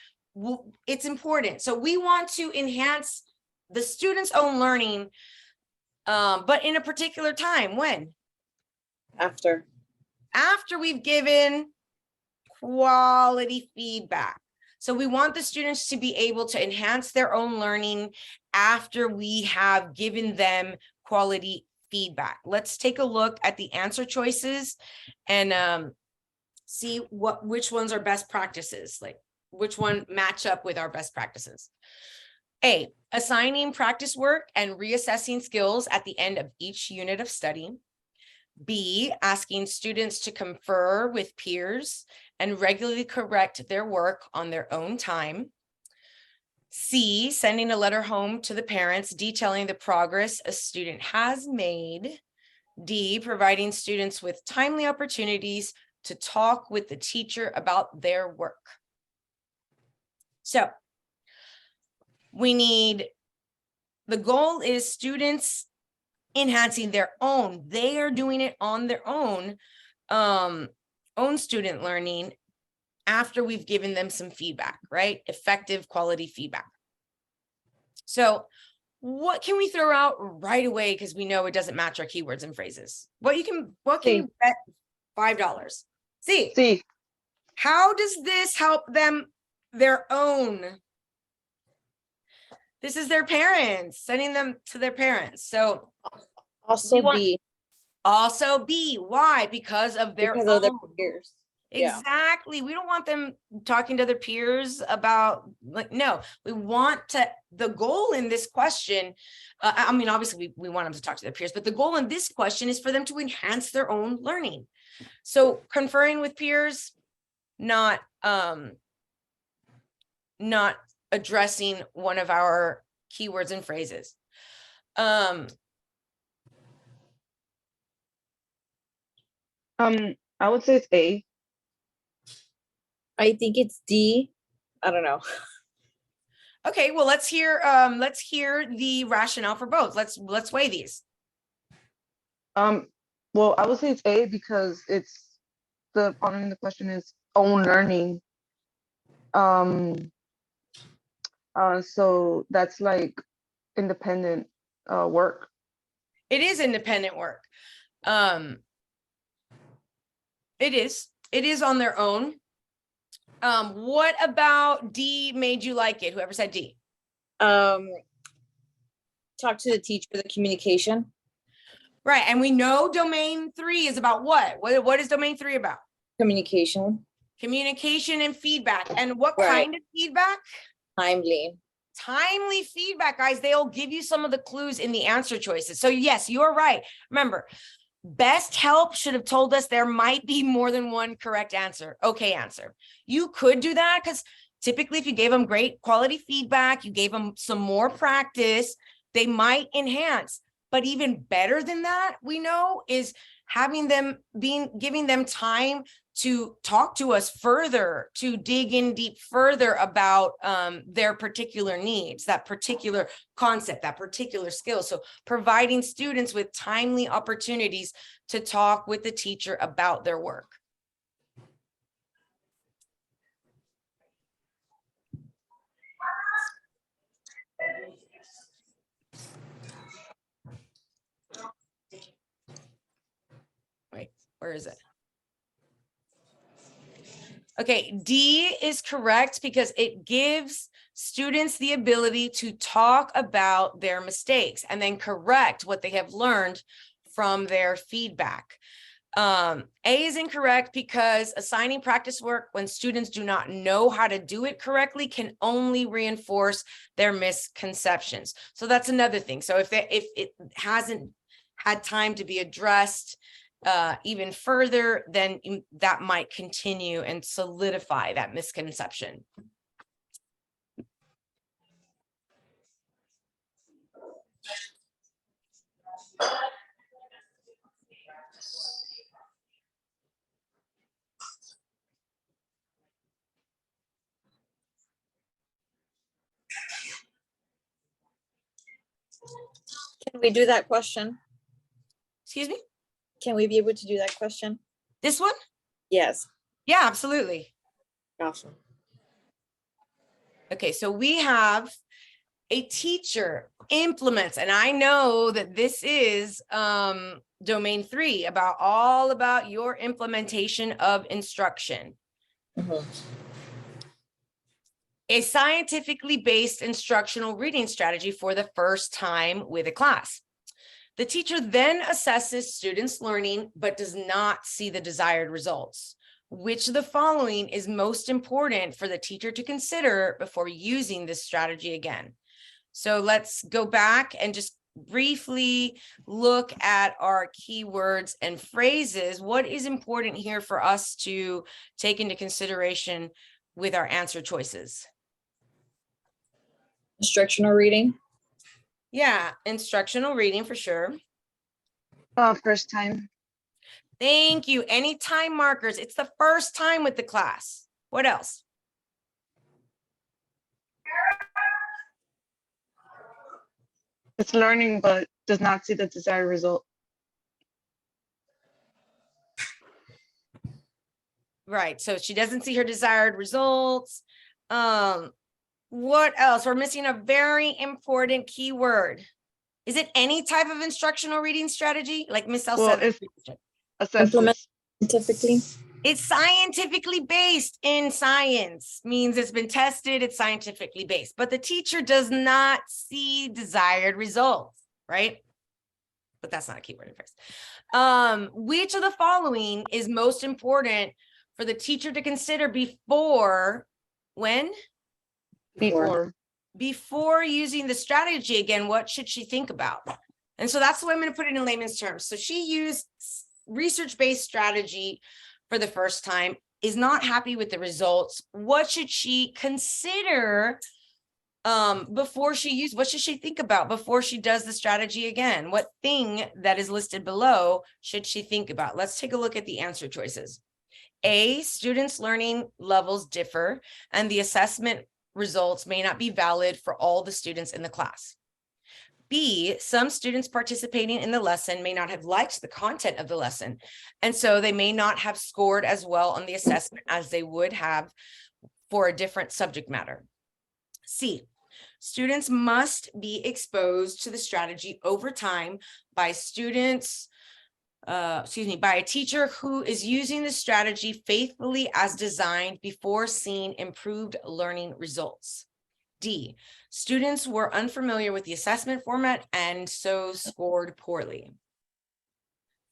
it's important. So we want to enhance the student's own learning, but in a particular time. When? After we've given quality feedback. So we want the students to be able to enhance their own learning after we have given them quality feedback. Let's take a look at the answer choices and see which ones are best practices, like which one match up with our best practices. A, assigning practice work and reassessing skills at the end of each unit of study. B, asking students to confer with peers and regularly correct their work on their own time. C, sending a letter home to the parents detailing the progress a student has made. D, providing students with timely opportunities to talk with the teacher about their work. So we need, the goal is students enhancing their own, they are doing it on their own student learning after we've given them some feedback, right? Effective quality feedback. So what can we throw out right away? Because we know it doesn't match our keywords and phrases. What can you bet $5? See, C. how does this help them their own? This is their parents, sending them to their parents. So Also B, also B, why? Because of their because own. of their peers. Yeah. Exactly. We don't want them talking to their peers about, like, no, we want to, the goal in this question, I mean, obviously we want them to talk to their peers, but the goal in this question is for them to enhance their own learning. So conferring with peers, not addressing one of our keywords and phrases. I would say it's A. I think it's D. I don't know. Okay, well, let's hear the rationale for both. Let's weigh these. Well, I would say it's A because it's the following the question is own learning. So that's like independent work. It is independent work. It is on their own. What about D made you like it? Whoever said D. Talk to the teacher, the communication. Right, and we know domain 3 is about what? What is domain 3 about? Communication. Communication and feedback. And what Right. kind of feedback? Timely. Timely feedback, guys. They'll give you some of the clues in the answer choices. So yes, you're right. Remember, best help should have told us there might be more than one correct answer. Okay answer. You could do that because typically if you gave them great quality feedback, you gave them some more practice, they might enhance. But even better than that, we know, is having them giving them time to talk to us further, to dig in deep further about their particular needs, that particular concept, that particular skill. So providing students with timely opportunities to talk with the teacher about their work. Wait, where is it? Okay, D is correct because it gives students the ability to talk about their mistakes and then correct what they have learned from their feedback. A is incorrect because assigning practice work when students do not know how to do it correctly can only reinforce their misconceptions. So that's another thing. So if it hasn't had time to be addressed even further, then that might continue and solidify that misconception. Can we do that question? Excuse me? Can we be able to do that question? This one? Yes. Yeah, absolutely. Awesome. Okay, so we have a teacher implements, and I know that this is domain 3, all about your implementation of instruction. Mhm. A scientifically based instructional reading strategy for the first time with a class. The teacher then assesses students' learning, but does not see the desired results. Which of the following is most important for the teacher to consider before using this strategy again? So let's go back and just briefly look at our keywords and phrases. What is important here for us to take into consideration with our answer choices? Instructional reading. Yeah, instructional reading for sure. First time. Thank you. Any time markers. It's the first time with the class. What else? It's learning, but does not see the desired result. Right. So she doesn't see her desired results. What else? We're missing a very important keyword. Is it any type of instructional reading strategy? Like Miss Well, Sauceda? it's Implement assessments. scientifically. It's scientifically based in science, means it's been tested, it's scientifically based, but the teacher does not see desired results, right? But that's not a keyword in phrase. Which of the following is most important for the teacher to consider before, when? Before using the strategy again, what should she think about? And so that's the way I'm going to put it in layman's terms. So she used research-based strategy for the first time, is not happy with the results. What should she consider before she uses, what should she think about before she does the strategy again? What thing that is listed below should she think about? Let's take a look at the answer choices. A, students' learning levels differ and the assessment results may not be valid for all the students in the class. B, some students participating in the lesson may not have liked the content of the lesson, and so they may not have scored as well on the assessment as they would have for a different subject matter. C, students must be exposed to the strategy over time by by a teacher who is using the strategy faithfully as designed before seeing improved learning results. D, students were unfamiliar with the assessment format and so scored poorly.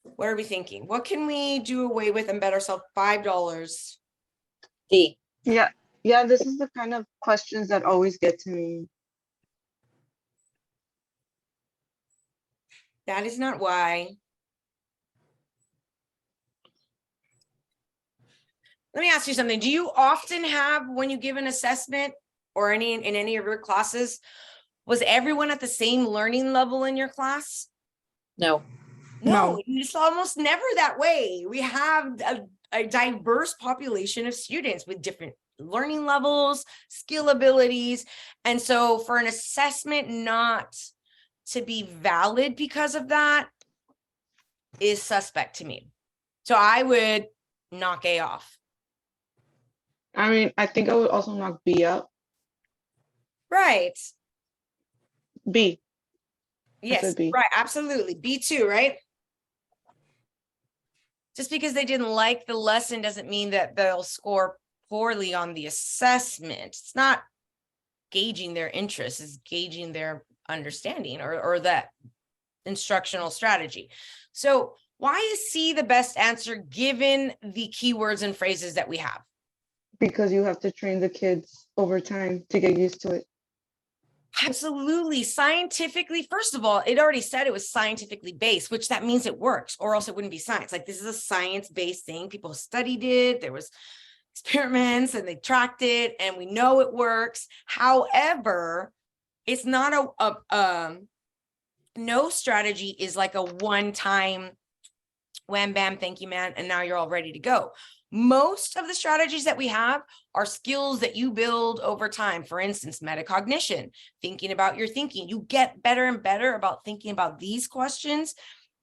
What are we thinking? What can we do away with and bet ourselves $5? D. Yeah, this is the kind of questions that always get to me. That is not why. Let me ask you something. Do you often have, when you give an assessment or in any of your classes, was everyone at the same learning level in your class? No. No, it's almost never that way. We have a diverse population of students with different learning levels, skill abilities. And so for an assessment not to be valid because of that is suspect to me. So I would knock A off. I mean, I think I would also knock B up. Right. B. Yes, B. right. Absolutely. B2, right? Just because they didn't like the lesson doesn't mean that they'll score poorly on the assessment. It's not gauging their interest, it's gauging their understanding or that instructional strategy. So why is C the best answer given the keywords and phrases that we have? Because you have to train the kids over time to get used to it. Absolutely. Scientifically, first of all, it already said it was scientifically based, which that means it works, or else it wouldn't be science. Like this is a science-based thing. People studied it. There was experiments and they tracked it and we know it works. However, it's not no strategy is like a one-time wham, bam, thank you, man. And now you're all ready to go. Most of the strategies that we have are skills that you build over time. For instance, metacognition, thinking about your thinking. You get better and better about thinking about these questions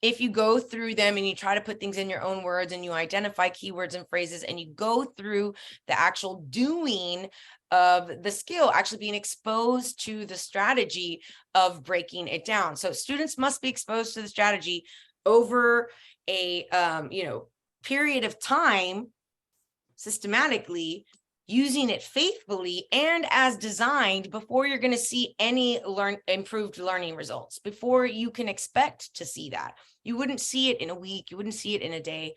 if you go through them and you try to put things in your own words and you identify keywords and phrases and you go through the actual doing of the skill, actually being exposed to the strategy of breaking it down. So students must be exposed to the strategy over a period of time, systematically, using it faithfully and as designed before you're going to see any improved learning results, before you can expect to see that. You wouldn't see it in a week, you wouldn't see it in a day.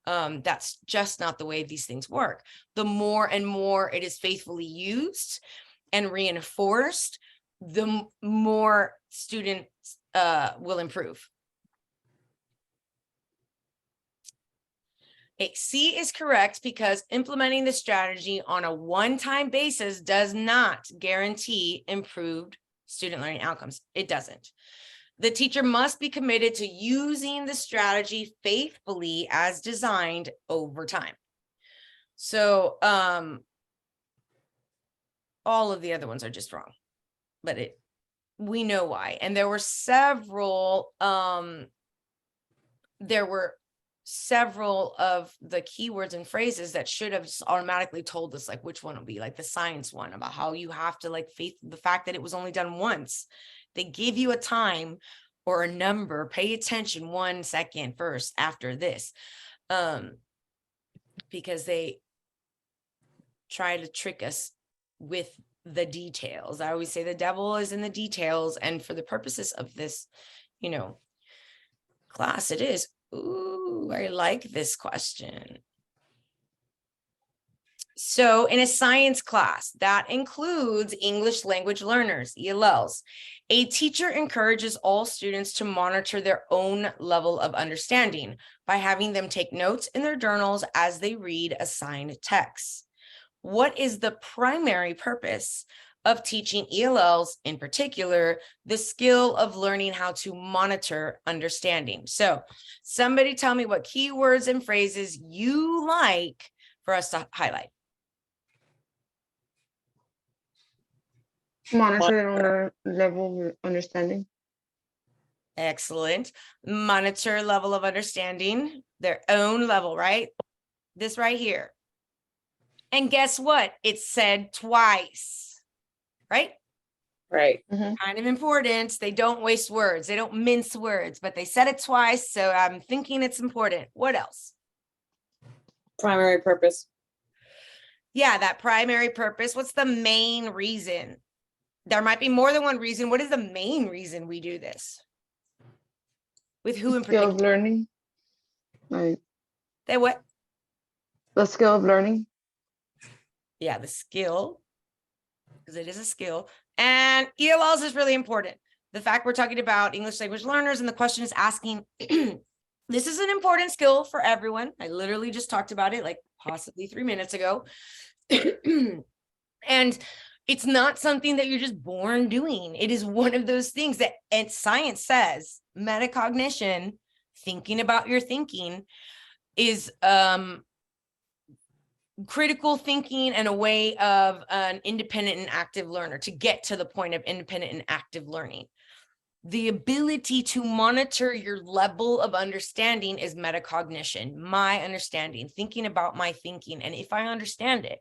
That's just not the way these things work. The more and more it is faithfully used and reinforced, the more students will improve. C is correct because implementing the strategy on a one-time basis does not guarantee improved student learning outcomes. It doesn't. The teacher must be committed to using the strategy faithfully as designed over time. So all of the other ones are just wrong, but we know why. And there were several of the keywords and phrases that should have just automatically told us like which one will be, like the science one about how you have to like the fact that it was only done once. They give you a time or a number, pay attention 1 second first after this, because they try to trick us with the details. I always say the devil is in the details, and for the purposes of this, class, it is. Ooh, I like this question. So in a science class that includes English language learners, ELLs, a teacher encourages all students to monitor their own level of understanding by having them take notes in their journals as they read assigned texts. What is the primary purpose of teaching ELLs, in particular, the skill of learning how to monitor understanding? So somebody tell me what keywords and phrases you like for us to highlight. Monitor their own level of understanding. Excellent. Monitor level of understanding, their own level, right? This right here. And guess what? It's said twice, right? Right. Kind of important. They don't waste words. They don't mince words, but they said it twice. So I'm thinking it's important. What else? Primary purpose. Yeah, that primary purpose. What's the main reason? There might be more than one reason. What is the main reason we do this? With who in Skill particular? of learning. Like They what? the skill of learning. Yeah, the skill, because it is a skill. And ELLs is really important. The fact we're talking about English language learners and the question is asking, this is an important skill for everyone. I literally just talked about it like possibly 3 minutes ago. And it's not something that you're just born doing. It is one of those things that, and science says, metacognition, thinking about your thinking, is critical thinking and a way of an independent and active learner to get to the point of independent and active learning. The ability to monitor your level of understanding is metacognition, my understanding, thinking about my thinking, and if I understand it.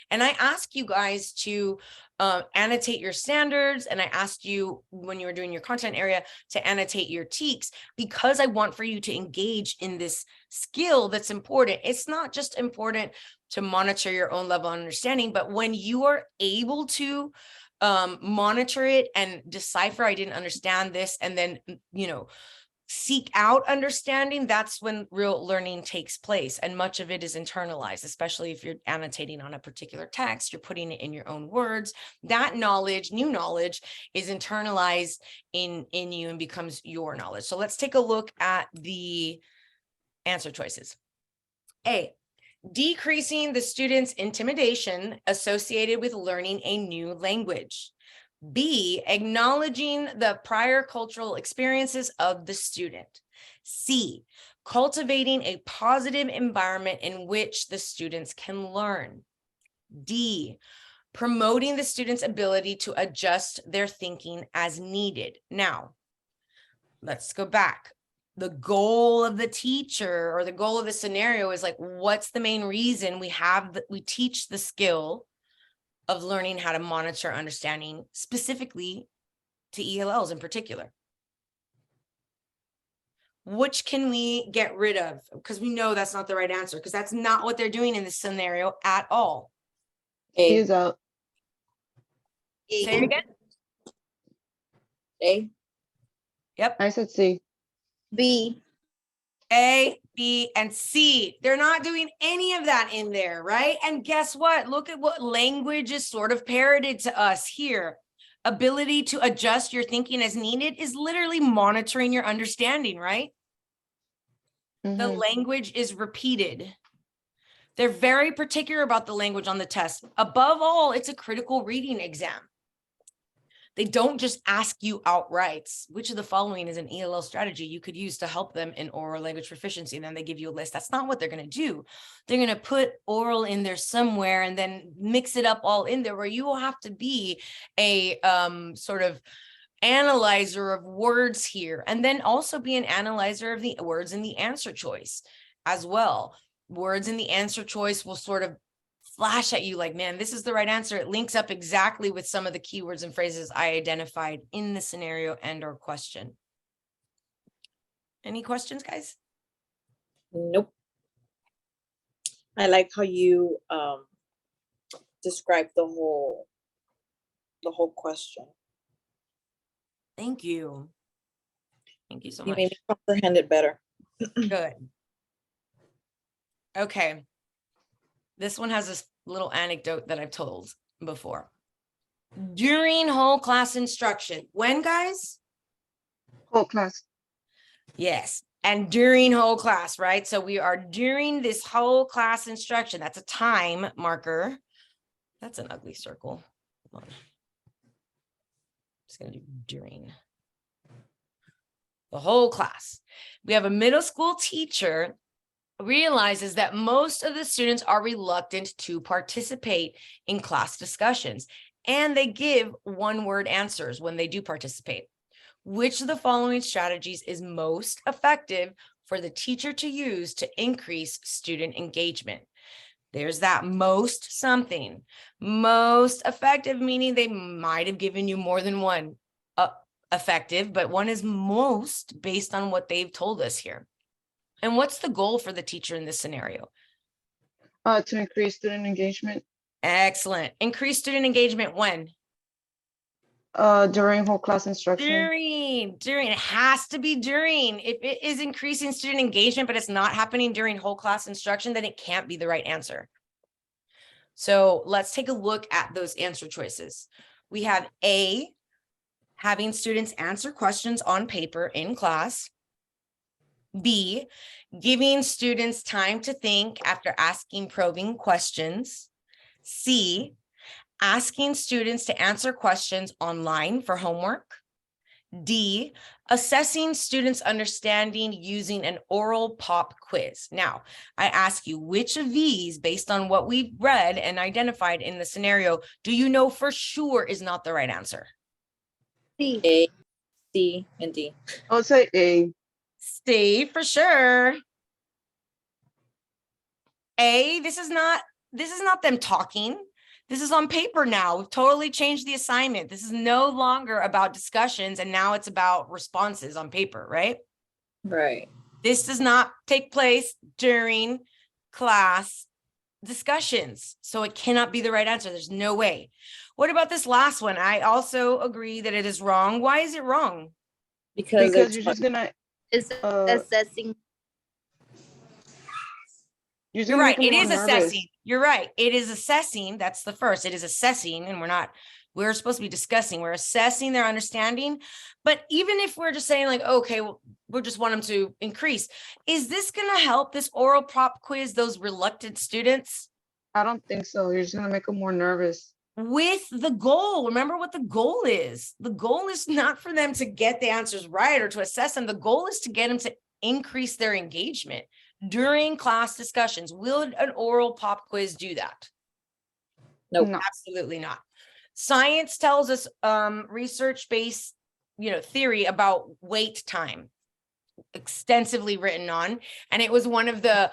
And I ask you guys to annotate your standards, and I asked you when you were doing your content area to annotate your TEKS, because I want for you to engage in this skill that's important. It's not just important to monitor your own level of understanding, but when you are able to monitor it and decipher, I didn't understand this, and then, seek out understanding, that's when real learning takes place. And much of it is internalized, especially if you're annotating on a particular text, you're putting it in your own words. That knowledge, new knowledge, is internalized in you and becomes your knowledge. So let's take a look at the answer choices. A, decreasing the student's intimidation associated with learning a new language. B, acknowledging the prior cultural experiences of the student. C, cultivating a positive environment in which the students can learn. D, promoting the student's ability to adjust their thinking as needed. Now, let's go back. The goal of the teacher or the goal of the scenario is like, what's the main reason we teach the skill of learning how to monitor understanding, specifically to ELLs in particular? Which can we get rid of? Because we know that's not the right answer, because that's not what they're doing in this scenario at all. He A. is out. Say it again. A. Yep. I said C. B. A, B, and C. They're not doing any of that in there, right? And guess what? Look at what language is sort of parroted to us here. Ability to adjust your thinking as needed is literally monitoring your understanding, right? The language is repeated. They're very particular about the language on the test. Above all, it's a critical reading exam. They don't just ask you outright, which of the following is an ELL strategy you could use to help them in oral language proficiency? And then they give you a list. That's not what they're going to do. They're going to put oral in there somewhere and then mix it up all in there, where you will have to be a sort of analyzer of words here, and then also be an analyzer of the words in the answer choice as well. Words in the answer choice will sort of flash at you like, man, this is the right answer. It links up exactly with some of the keywords and phrases I identified in the scenario and or question. Any questions, guys? Nope. I like how you describe the whole question. Thank you. Thank you so You much. made me comprehend it better. Good. Okay. This one has this little anecdote that I've told before. During whole class instruction. When, guys? Whole class. Yes. And during whole class, right? So we are during this whole class instruction. That's a time marker. That's an ugly circle. Hold on. Just going to do during the whole class. We have a middle school teacher realizes that most of the students are reluctant to participate in class discussions, and they give one-word answers when they do participate. Which of the following strategies is most effective for the teacher to use to increase student engagement? There's that most something. Most effective, meaning they might have given you more than one effective, but one is most based on what they've told us here. And what's the goal for the teacher in this scenario? To increase student engagement. Excellent. Increase student engagement when? During whole class instruction. During. It has to be during. If it is increasing student engagement, but it's not happening during whole class instruction, then it can't be the right answer. So let's take a look at those answer choices. We have A, having students answer questions on paper in class. B, giving students time to think after asking probing questions. C, asking students to answer questions online for homework. D, assessing students' understanding using an oral pop quiz. Now, I ask you, which of these, based on what we've read and identified in the scenario, do you know for sure is not the right answer? C, A, C, and D. I would say A. C for sure. A, this is not them talking. This is on paper now. We've totally changed the assignment. This is no longer about discussions, and now it's about responses on paper, right? Right. This does not take place during class discussions, so it cannot be the right answer. There's no way. What about this last one? I also agree that it is wrong. Why is it wrong? Because You're just gonna. It's assessing. You're right. It is assessing. You're right. It is assessing. That's the first. It is assessing, and we're supposed to be discussing. We're assessing their understanding. But even if we're just saying like, okay, well, we just want them to increase. Is this going to help this oral pop quiz, those reluctant students? I don't think so. You're just gonna make them more nervous. With the goal. Remember what the goal is. The goal is not for them to get the answers right or to assess them. The goal is to get them to increase their engagement during class discussions. Will an oral pop quiz do that? Nope. No. Absolutely not. Science tells us research-based, theory about wait time, extensively written on, and it was one of the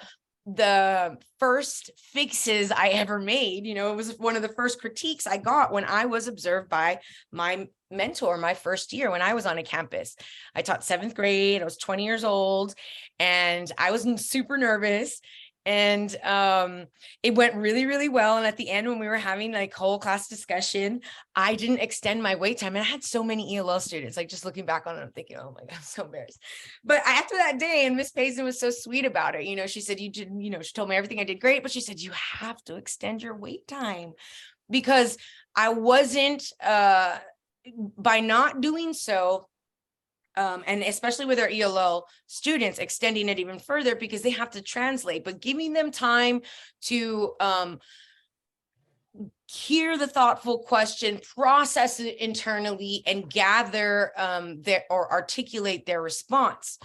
first fixes I ever made. It was one of the first critiques I got when I was observed by my mentor my first year when I was on a campus. I taught 7th grade. I was 20 years old and I was super nervous. And it went really, really well. And at the end, when we were having like whole class discussion, I didn't extend my wait time. And I had so many ELL students, like just looking back on it, I'm thinking, oh my God, I'm so embarrassed. But after that day, and Miss Payson was so sweet about it. She said, you did, she told me everything I did great, but she said, you have to extend your wait time, because I wasn't, by not doing so, and especially with our ELL students, extending it even further because they have to translate, but giving them time to hear the thoughtful question, process it internally, and gather or articulate their response.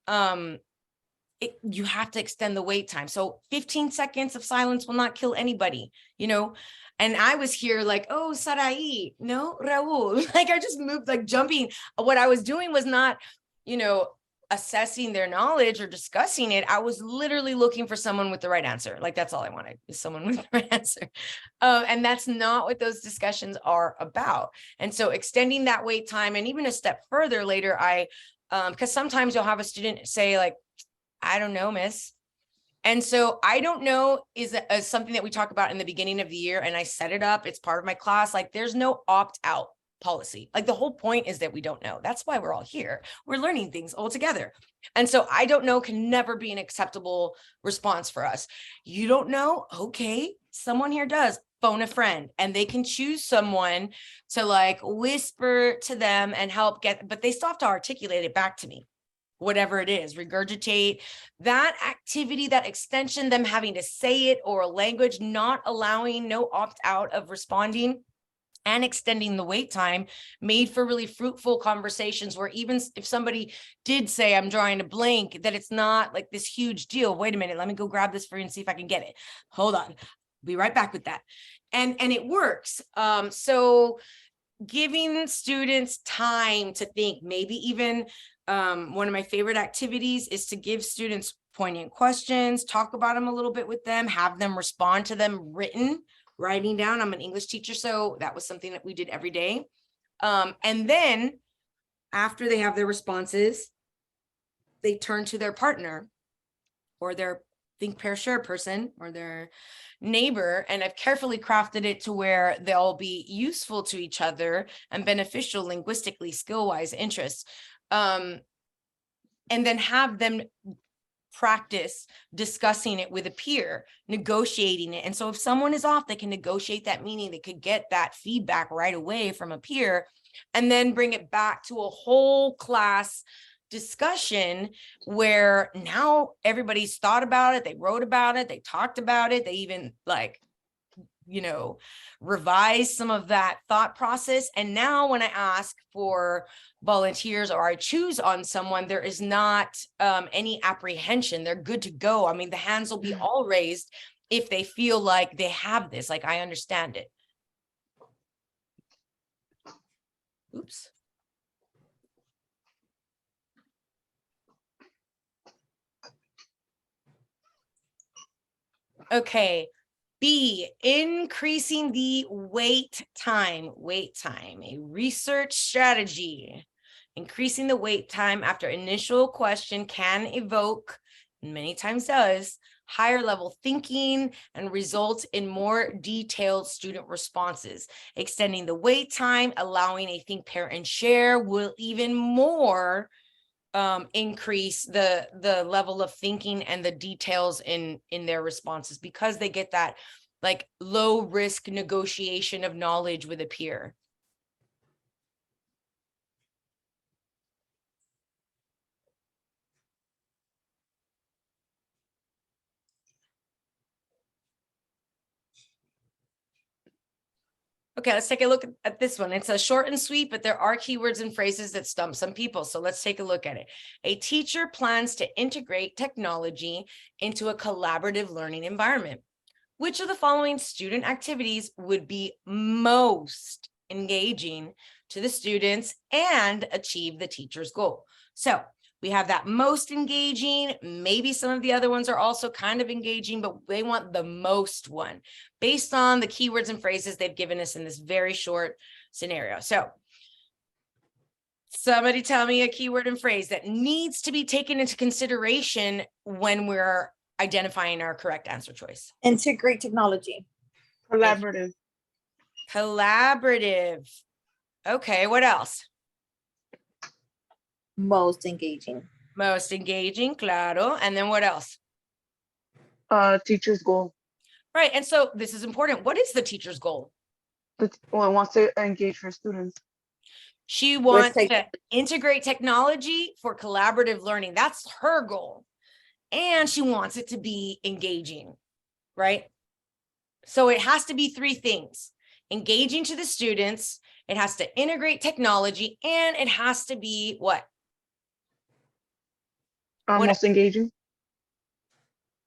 You have to extend the wait time. So 15 seconds of silence will not kill anybody, you know? And I was here like, oh, Sarai, no, Raul. Like I just moved, like jumping. What I was doing was not, you know, assessing their knowledge or discussing it. I was literally looking for someone with the right answer. Like that's all I wanted, is someone with the right answer. And that's not what those discussions are about. And so extending that wait time, and even a step further later, because sometimes you'll have a student say like, I don't know, miss. And so I don't know is something that we talk about in the beginning of the year. And I set it up. It's part of my class. Like there's no opt-out policy. Like the whole point is that we don't know. That's why we're all here. We're learning things all together. And so I don't know can never be an acceptable response for us. You don't know? Okay. Someone here does. Phone a friend, and they can choose someone to like whisper to them and help but they still have to articulate it back to me. Whatever it is, regurgitate that activity, that extension, them having to say it, or a language, not allowing, no opt out of responding, and extending the wait time made for really fruitful conversations where even if somebody did say, I'm drawing a blank, that it's not like this huge deal. Wait a minute, let me go grab this for you and see if I can get it. Hold on, be right back with that. And it works. So giving students time to think, maybe even one of my favorite activities is to give students poignant questions, talk about them a little bit with them, have them respond to them writing down. I'm an English teacher, so that was something that we did every day. And then after they have their responses, they turn to their partner or their think, pair, share person or their neighbor. And I've carefully crafted it to where they'll be useful to each other and beneficial linguistically, skill-wise, interests. And then have them practice discussing it with a peer, negotiating it. And so if someone is off, they can negotiate that meaning. They could get that feedback right away from a peer and then bring it back to a whole class discussion where now everybody's thought about it. They wrote about it. They talked about it. They even like, you know, revise some of that thought process. And now when I ask for volunteers or I choose on someone, there is not any apprehension. They're good to go. I mean, the hands will be all raised if they feel like they have this, like I understand it. Oops. Okay. B, increasing the wait time, a research strategy. Increasing the wait time after initial question can evoke, and many times does, higher level thinking and result in more detailed student responses. Extending the wait time, allowing a think, pair, and share will even more increase the level of thinking and the details in their responses, because they get that like low risk negotiation of knowledge with a peer. Okay, let's take a look at this one. It's a short and sweet, but there are keywords and phrases that stump some people. So let's take a look at it. A teacher plans to integrate technology into a collaborative learning environment. Which of the following student activities would be most engaging to the students and achieve the teacher's goal? So we have that most engaging. Maybe some of the other ones are also kind of engaging, but they want the most one based on the keywords and phrases they've given us in this very short scenario. So somebody tell me a keyword and phrase that needs to be taken into consideration when we're identifying our correct answer choice. Integrate technology. Collaborative. Collaborative. Okay, what else? Most engaging. Most engaging, claro. And then what else? Teacher's goal. Right, and so this is important. What is the teacher's goal? Well, wants to engage her students. She wants to integrate technology for collaborative learning. That's her goal. And she wants it to be engaging, right? So it has to be three things. engaging to the students, it has to integrate technology, and it has to be what? Most engaging.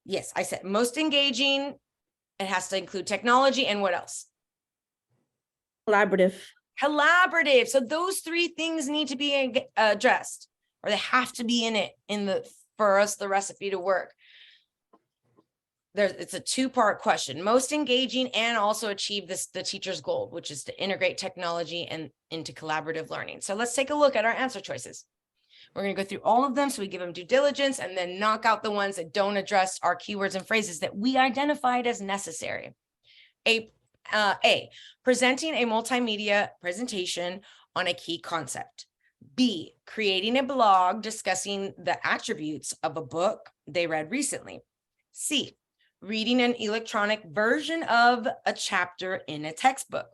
Yes, I said most engaging. It has to include technology, and what else? Collaborative. Collaborative. So those three things need to be addressed, or they have to be in it for us, the recipe to work. It's a two-part question: most engaging, and also achieve the teacher's goal, which is to integrate technology and into collaborative learning. So let's take a look at our answer choices. We're going to go through all of them, so we give them due diligence, and then knock out the ones that don't address our keywords and phrases that we identified as necessary. A, presenting a multimedia presentation on a key concept. B, creating a blog discussing the attributes of a book they read recently. C, reading an electronic version of a chapter in a textbook.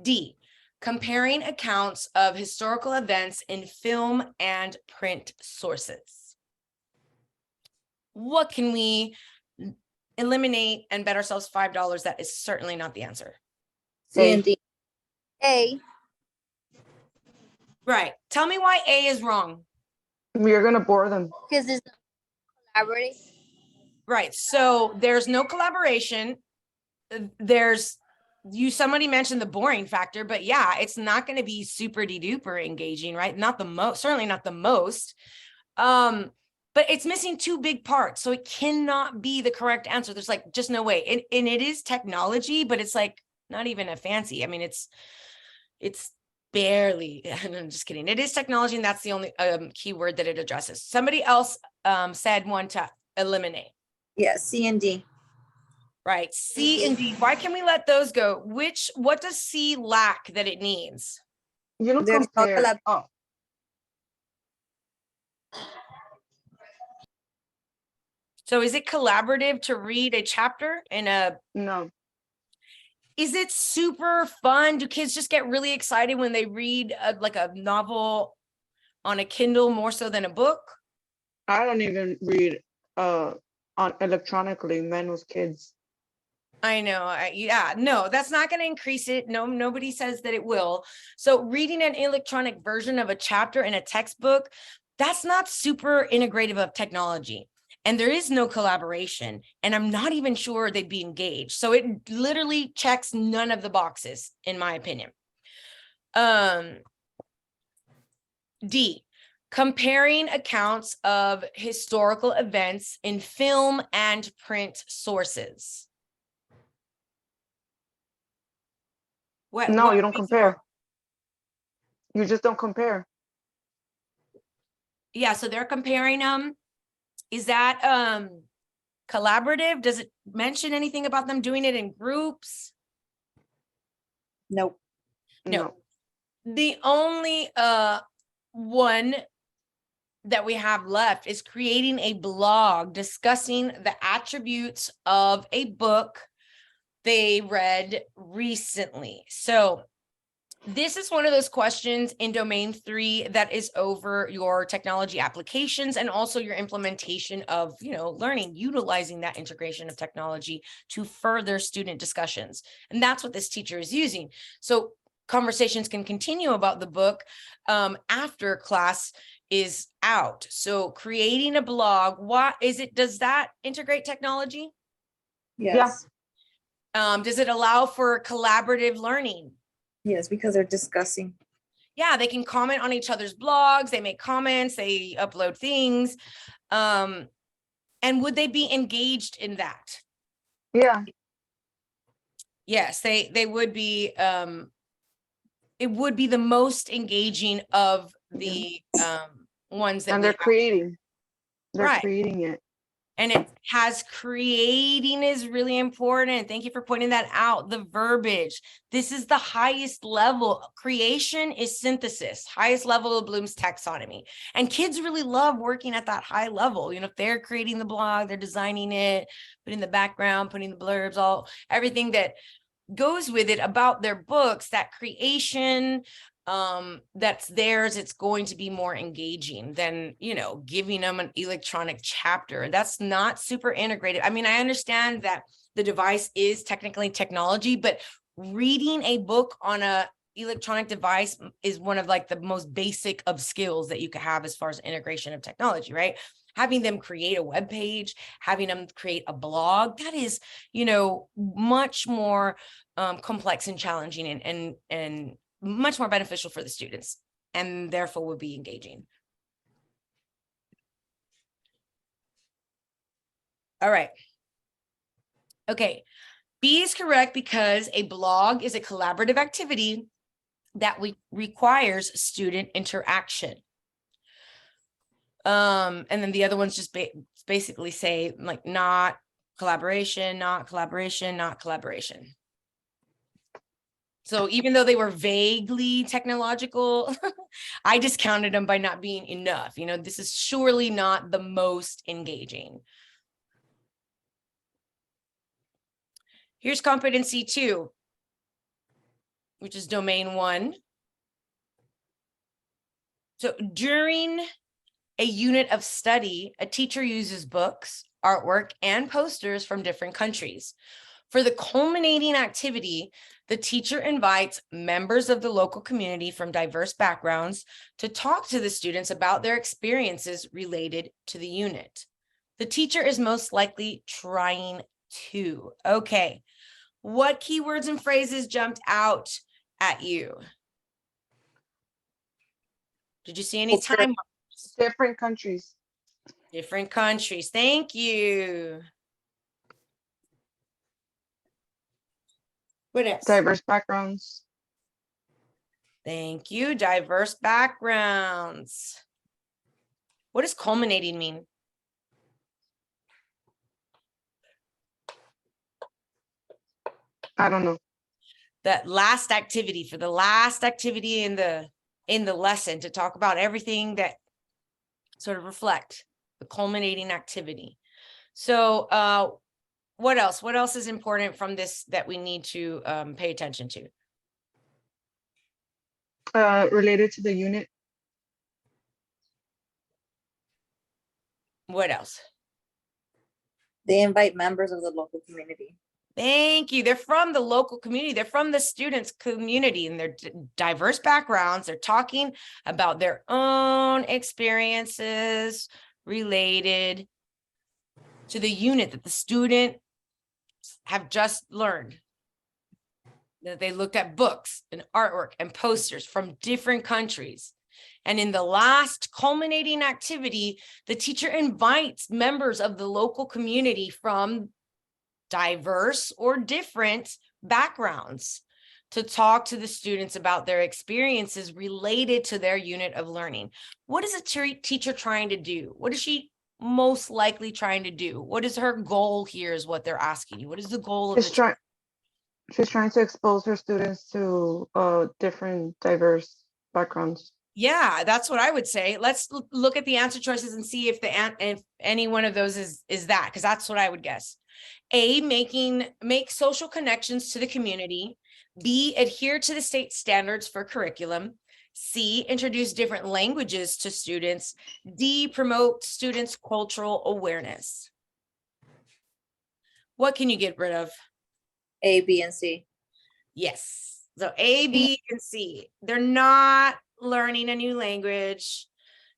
D, comparing accounts of historical events in film and print sources. What can we eliminate and bet ourselves $5? That is certainly not the answer. C and D. A. Right. Tell me why A is wrong. We're gonna bore them. Because it's not collaborative. Right. So there's no collaboration. Somebody mentioned the boring factor, but yeah, it's not going to be super duper engaging, right? Not the most, certainly not the most. But it's missing two big parts. So it cannot be the correct answer. There's like just no way. And it is technology, but it's like not even a fancy. I mean, it's barely, I'm just kidding. It is technology, and that's the only keyword that it addresses. Somebody else said one to eliminate. Yeah, C and D. Right. C and D. Why can we let those go? What does C lack that it needs? You don't There's no compare. Oh, So is it collaborative to read a chapter no. is it super fun? Do kids just get really excited when they read like a novel on a Kindle more so than a book? I don't even read on electronically, Manu's kids. I know. Yeah, no, that's not going to increase it. No, nobody says that it will. So reading an electronic version of a chapter in a textbook, that's not super integrative of technology. And there is no collaboration. And I'm not even sure they'd be engaged. So it literally checks none of the boxes, in my opinion. D, comparing accounts of historical events in film and print sources. No, you don't compare. You just don't compare. Yeah, so they're comparing them. Is that collaborative? Does it mention anything about them doing it in groups? Nope. No. The only one that we have left is creating a blog discussing the attributes of a book they read recently. So this is one of those questions in domain 3 that is over your technology applications and also your implementation of, learning, utilizing that integration of technology to further student discussions. And that's what this teacher is using. So conversations can continue about the book after class is out. So creating a blog, does that integrate technology? Yes. Does it allow for collaborative learning? Yes, because they're discussing. Yeah, they can comment on each other's blogs, they make comments, they upload things. And would they be engaged in that? Yeah. Yes, they would be. It would be the most engaging of the ones that And they're creating. They're Right. creating it. And it has creating is really important. Thank you for pointing that out. The verbiage. This is the highest level. Creation is synthesis, highest level of Bloom's taxonomy. And kids really love working at that high level. If they're creating the blog, they're designing it, putting the background, putting the blurbs, everything that goes with it about their books, that creation, that's theirs, it's going to be more engaging than, giving them an electronic chapter. That's not super integrated. I mean, I understand that the device is technically technology, but reading a book on a electronic device is one of like the most basic of skills that you can have as far as integration of technology, right? Having them create a web page, having them create a blog, that is, you know, much more complex and challenging and much more beneficial for the students, and therefore would be engaging. All right. Okay. B is correct because a blog is a collaborative activity that requires student interaction. And then the other ones just basically say like not collaboration, not collaboration, not collaboration. So even though they were vaguely technological, I discounted them by not being enough. You know, this is surely not the most engaging. Here's competency 2, which is domain 1. So during a unit of study, a teacher uses books, artwork, and posters from different countries. For the culminating activity, the teacher invites members of the local community from diverse backgrounds to talk to the students about their experiences related to the unit. The teacher is most likely trying to. Okay, what keywords and phrases jumped out at you? Did you see any time? Different countries. Different countries. Thank you. What else? Diverse backgrounds. Thank you. Diverse backgrounds. What does culminating mean? I don't know. That last activity, for the last activity in the lesson, to talk about everything that sort of reflect the culminating activity. So what else? What else is important from this that we need to pay attention to? Related to the unit. What else? They invite members of the local community. Thank you. They're from the local community. They're from the students' community, and they're diverse backgrounds. They're talking about their own experiences related to the unit that the student have just learned. That they looked at books and artwork and posters from different countries. And in the last culminating activity, the teacher invites members of the local community from diverse or different backgrounds to talk to the students about their experiences related to their unit of learning. What is a teacher trying to do? What is she most likely trying to do? What is her goal here is what they're asking you. What is the goal of the She's trying to expose her students to different diverse backgrounds. Yeah, that's what I would say. Let's look at the answer choices and see if if any one of those is that, because that's what I would guess. A, make social connections to the community. B, adhere to the state standards for curriculum. C, introduce different languages to students. D, promote students' cultural awareness. What can you get rid of? A, B, and C. Yes. So A, B, and C. They're not learning a new language.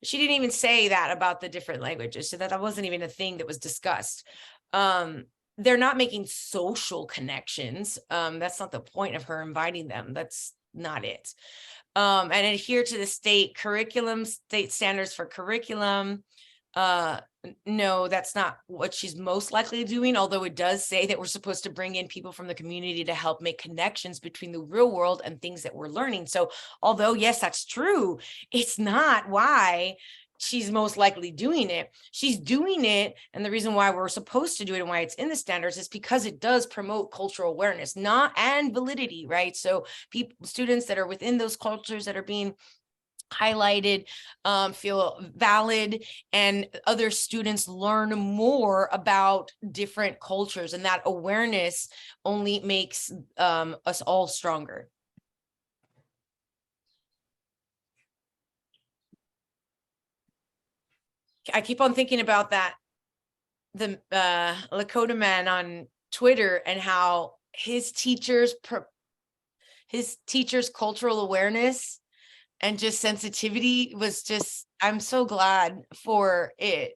She didn't even say that about the different languages. So that wasn't even a thing that was discussed. They're not making social connections. That's not the point of her inviting them. That's not it. And adhere to the state curriculum, state standards for curriculum. No, that's not what she's most likely doing, although it does say that we're supposed to bring in people from the community to help make connections between the real world and things that we're learning. So although, yes, that's true, it's not why she's most likely doing it. She's doing it, and the reason why we're supposed to do it and why it's in the standards is because it does promote cultural awareness, and validity, right? So students that are within those cultures that are being highlighted feel valid, and other students learn more about different cultures, and that awareness only makes us all stronger. I keep on thinking about that, the Lakota man on Twitter, and how his teachers his teacher's cultural awareness and just sensitivity was just, I'm so glad for it,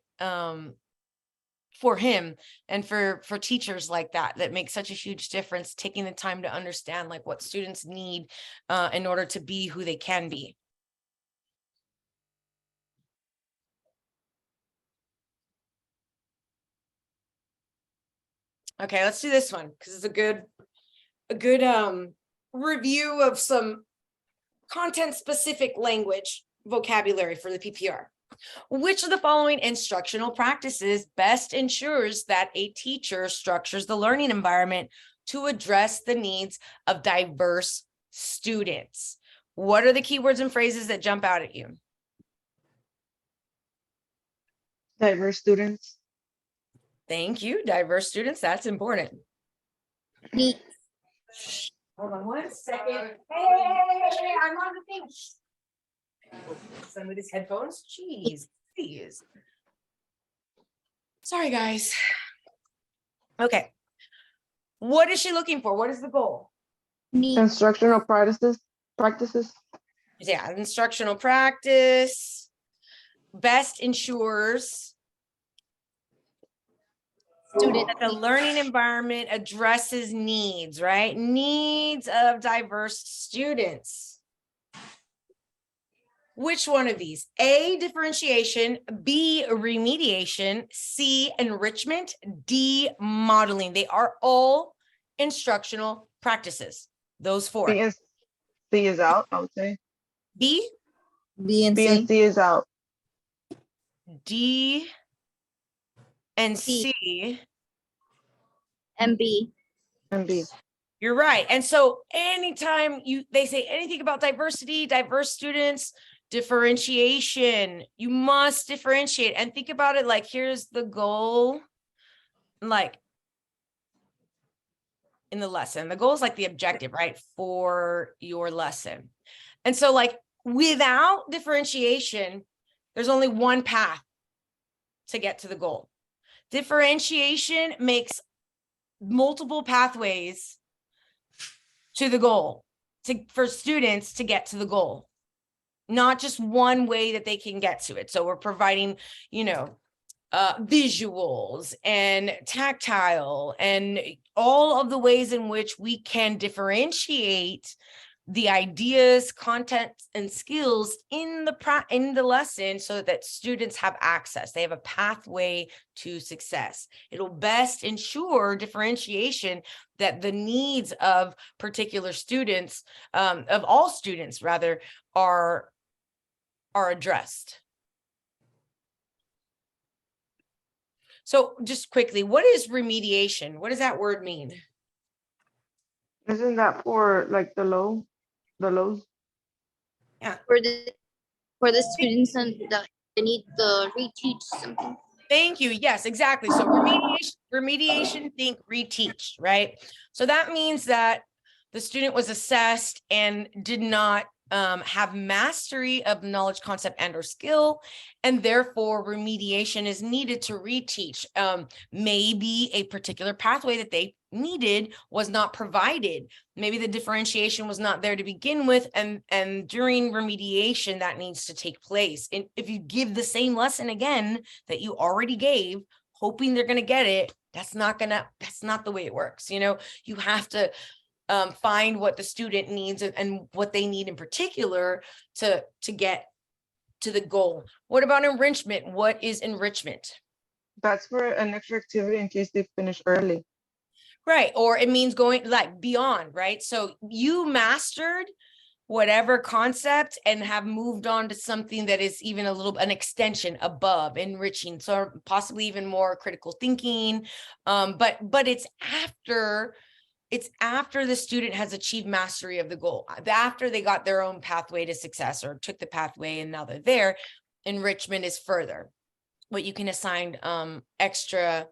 for him and for teachers like that make such a huge difference, taking the time to understand like what students need in order to be who they can be. Okay, let's do this one because it's a good review of some content specific language vocabulary for the PPR. Which of the following instructional practices best ensures that a teacher structures the learning environment to address the needs of diverse students? What are the keywords and phrases that jump out at you? Diverse students. Thank you. Diverse students. That's important. B. Hold on 1 second. Hey, I'm on the thing. Somebody's headphones. Jeez, please. Sorry, guys. Okay. What is she looking for? What is the goal? Me. Instructional practices. Yeah, instructional practice best ensures Student. that the learning environment addresses needs, right? Needs of diverse students. Which one of these? A, differentiation, B, remediation, C, enrichment, D, modeling. They are all instructional practices. Those four. C is out, I would say. B, B and B and C. C is out. D, and C. C. And B. And B. You're right. And so anytime they say anything about diversity, diverse students, differentiation, you must differentiate and think about it like, here's the goal, like in the lesson. The goal is like the objective, right, for your lesson. And so like without differentiation, there's only one path to get to the goal. Differentiation makes multiple pathways to the goal, for students to get to the goal, not just one way that they can get to it. So we're providing, visuals and tactile and all of the ways in which we can differentiate the ideas, content, and skills in the lesson so that students have access. They have a pathway to success. It'll best ensure differentiation that the needs of particular students, of all students rather, are addressed. So just quickly, what is remediation? What does that word mean? Isn't that for like the lows? For the students and they need to reteach something. Thank you. Yes, exactly. So remediation, think reteach, right? So that means that the student was assessed and did not have mastery of knowledge, concept, and or skill, and therefore remediation is needed to reteach. Maybe a particular pathway that they needed was not provided. Maybe the differentiation was not there to begin with, and during remediation that needs to take place. And if you give the same lesson again that you already gave, hoping they're going to get it, that's not the way it works. You have to find what the student needs and what they need in particular to get to the goal. What about enrichment? What is enrichment? That's for an extra activity in case they finish early. Right. Or it means going like beyond, right? So you mastered whatever concept and have moved on to something that is even an extension above, enriching, so possibly even more critical thinking. But it's after the student has achieved mastery of the goal, after they got their own pathway to success or took the pathway and now they're there. Enrichment is further what you can assign extra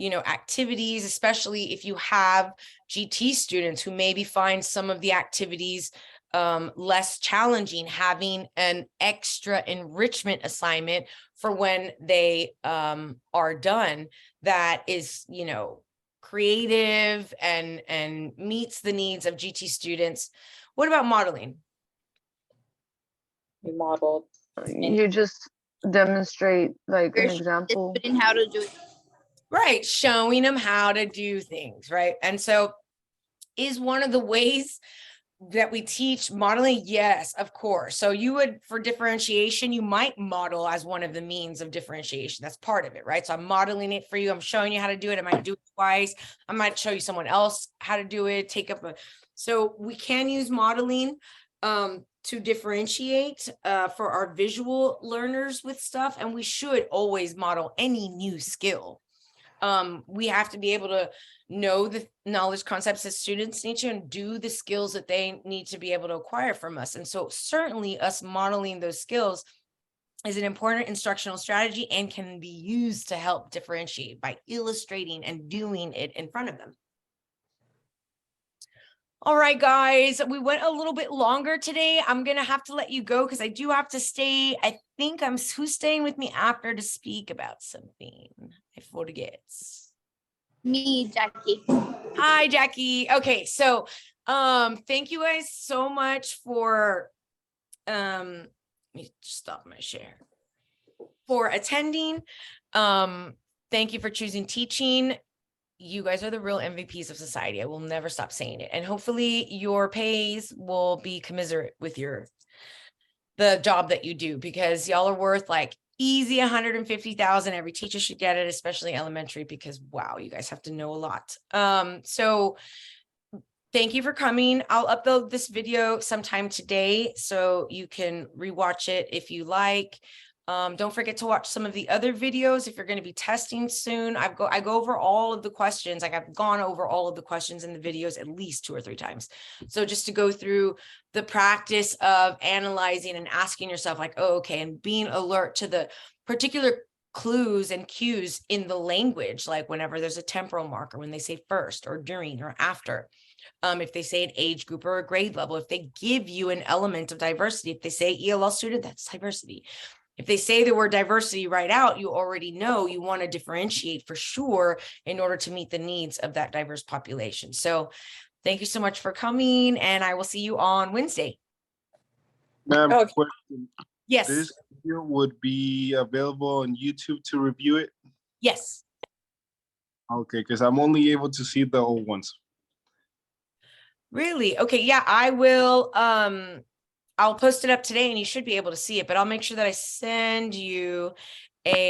activities, especially if you have GT students who maybe find some of the activities less challenging, having an extra enrichment assignment for when they are done that is creative and meets the needs of GT students. What about modeling? We modeled. You just demonstrate like an The example. student how to do it. Right, showing them how to do things, right? And so is one of the ways that we teach modeling? Yes, of course. So you would, for differentiation, you might model as one of the means of differentiation. That's part of it, right? So I'm modeling it for you. I'm showing you how to do it. I might do it twice. I might show you someone else how to do it, so we can use modeling to differentiate for our visual learners with stuff. And we should always model any new skill. We have to be able to know the knowledge concepts that students need to and do the skills that they need to be able to acquire from us. And so certainly us modeling those skills is an important instructional strategy and can be used to help differentiate by illustrating and doing it in front of them. All right, guys, we went a little bit longer today. I'm going to have to let you go because I do have to stay. I think who's staying with me after to speak about something? I forget. Me, Jackie. Hi, Jackie. Okay, so thank you guys so much for let me stop my share. For attending. Thank you for choosing teaching. You guys are the real MVPs of society. I will never stop saying it. And hopefully your pays will be commiserate with the job that you do, because y'all are worth like easy 150,000. Every teacher should get it, especially elementary, because wow, you guys have to know a lot. So thank you for coming. I'll upload this video sometime today so you can rewatch it if you like. Don't forget to watch some of the other videos if you're going to be testing soon. I go over all of the questions. Like I've gone over all of the questions in the videos at least 2 or 3 times. So just to go through the practice of analyzing and asking yourself like, oh, okay, and being alert to the particular clues and cues in the language, like whenever there's a temporal marker, when they say first or during or after. If they say an age group or a grade level, if they give you an element of diversity, if they say ELL student, that's diversity. If they say the word diversity right out, you already know you want to differentiate for sure in order to meet the needs of that diverse population. So thank you so much for coming, and I will see you on Wednesday. Ma'am, Okay. question. Yes. This video would be available on YouTube to review it? Yes. Okay, because I'm only able to see the old ones. Really? Okay. Yeah, I will. I'll post it up today and you should be able to see it, but I'll make sure that I send you a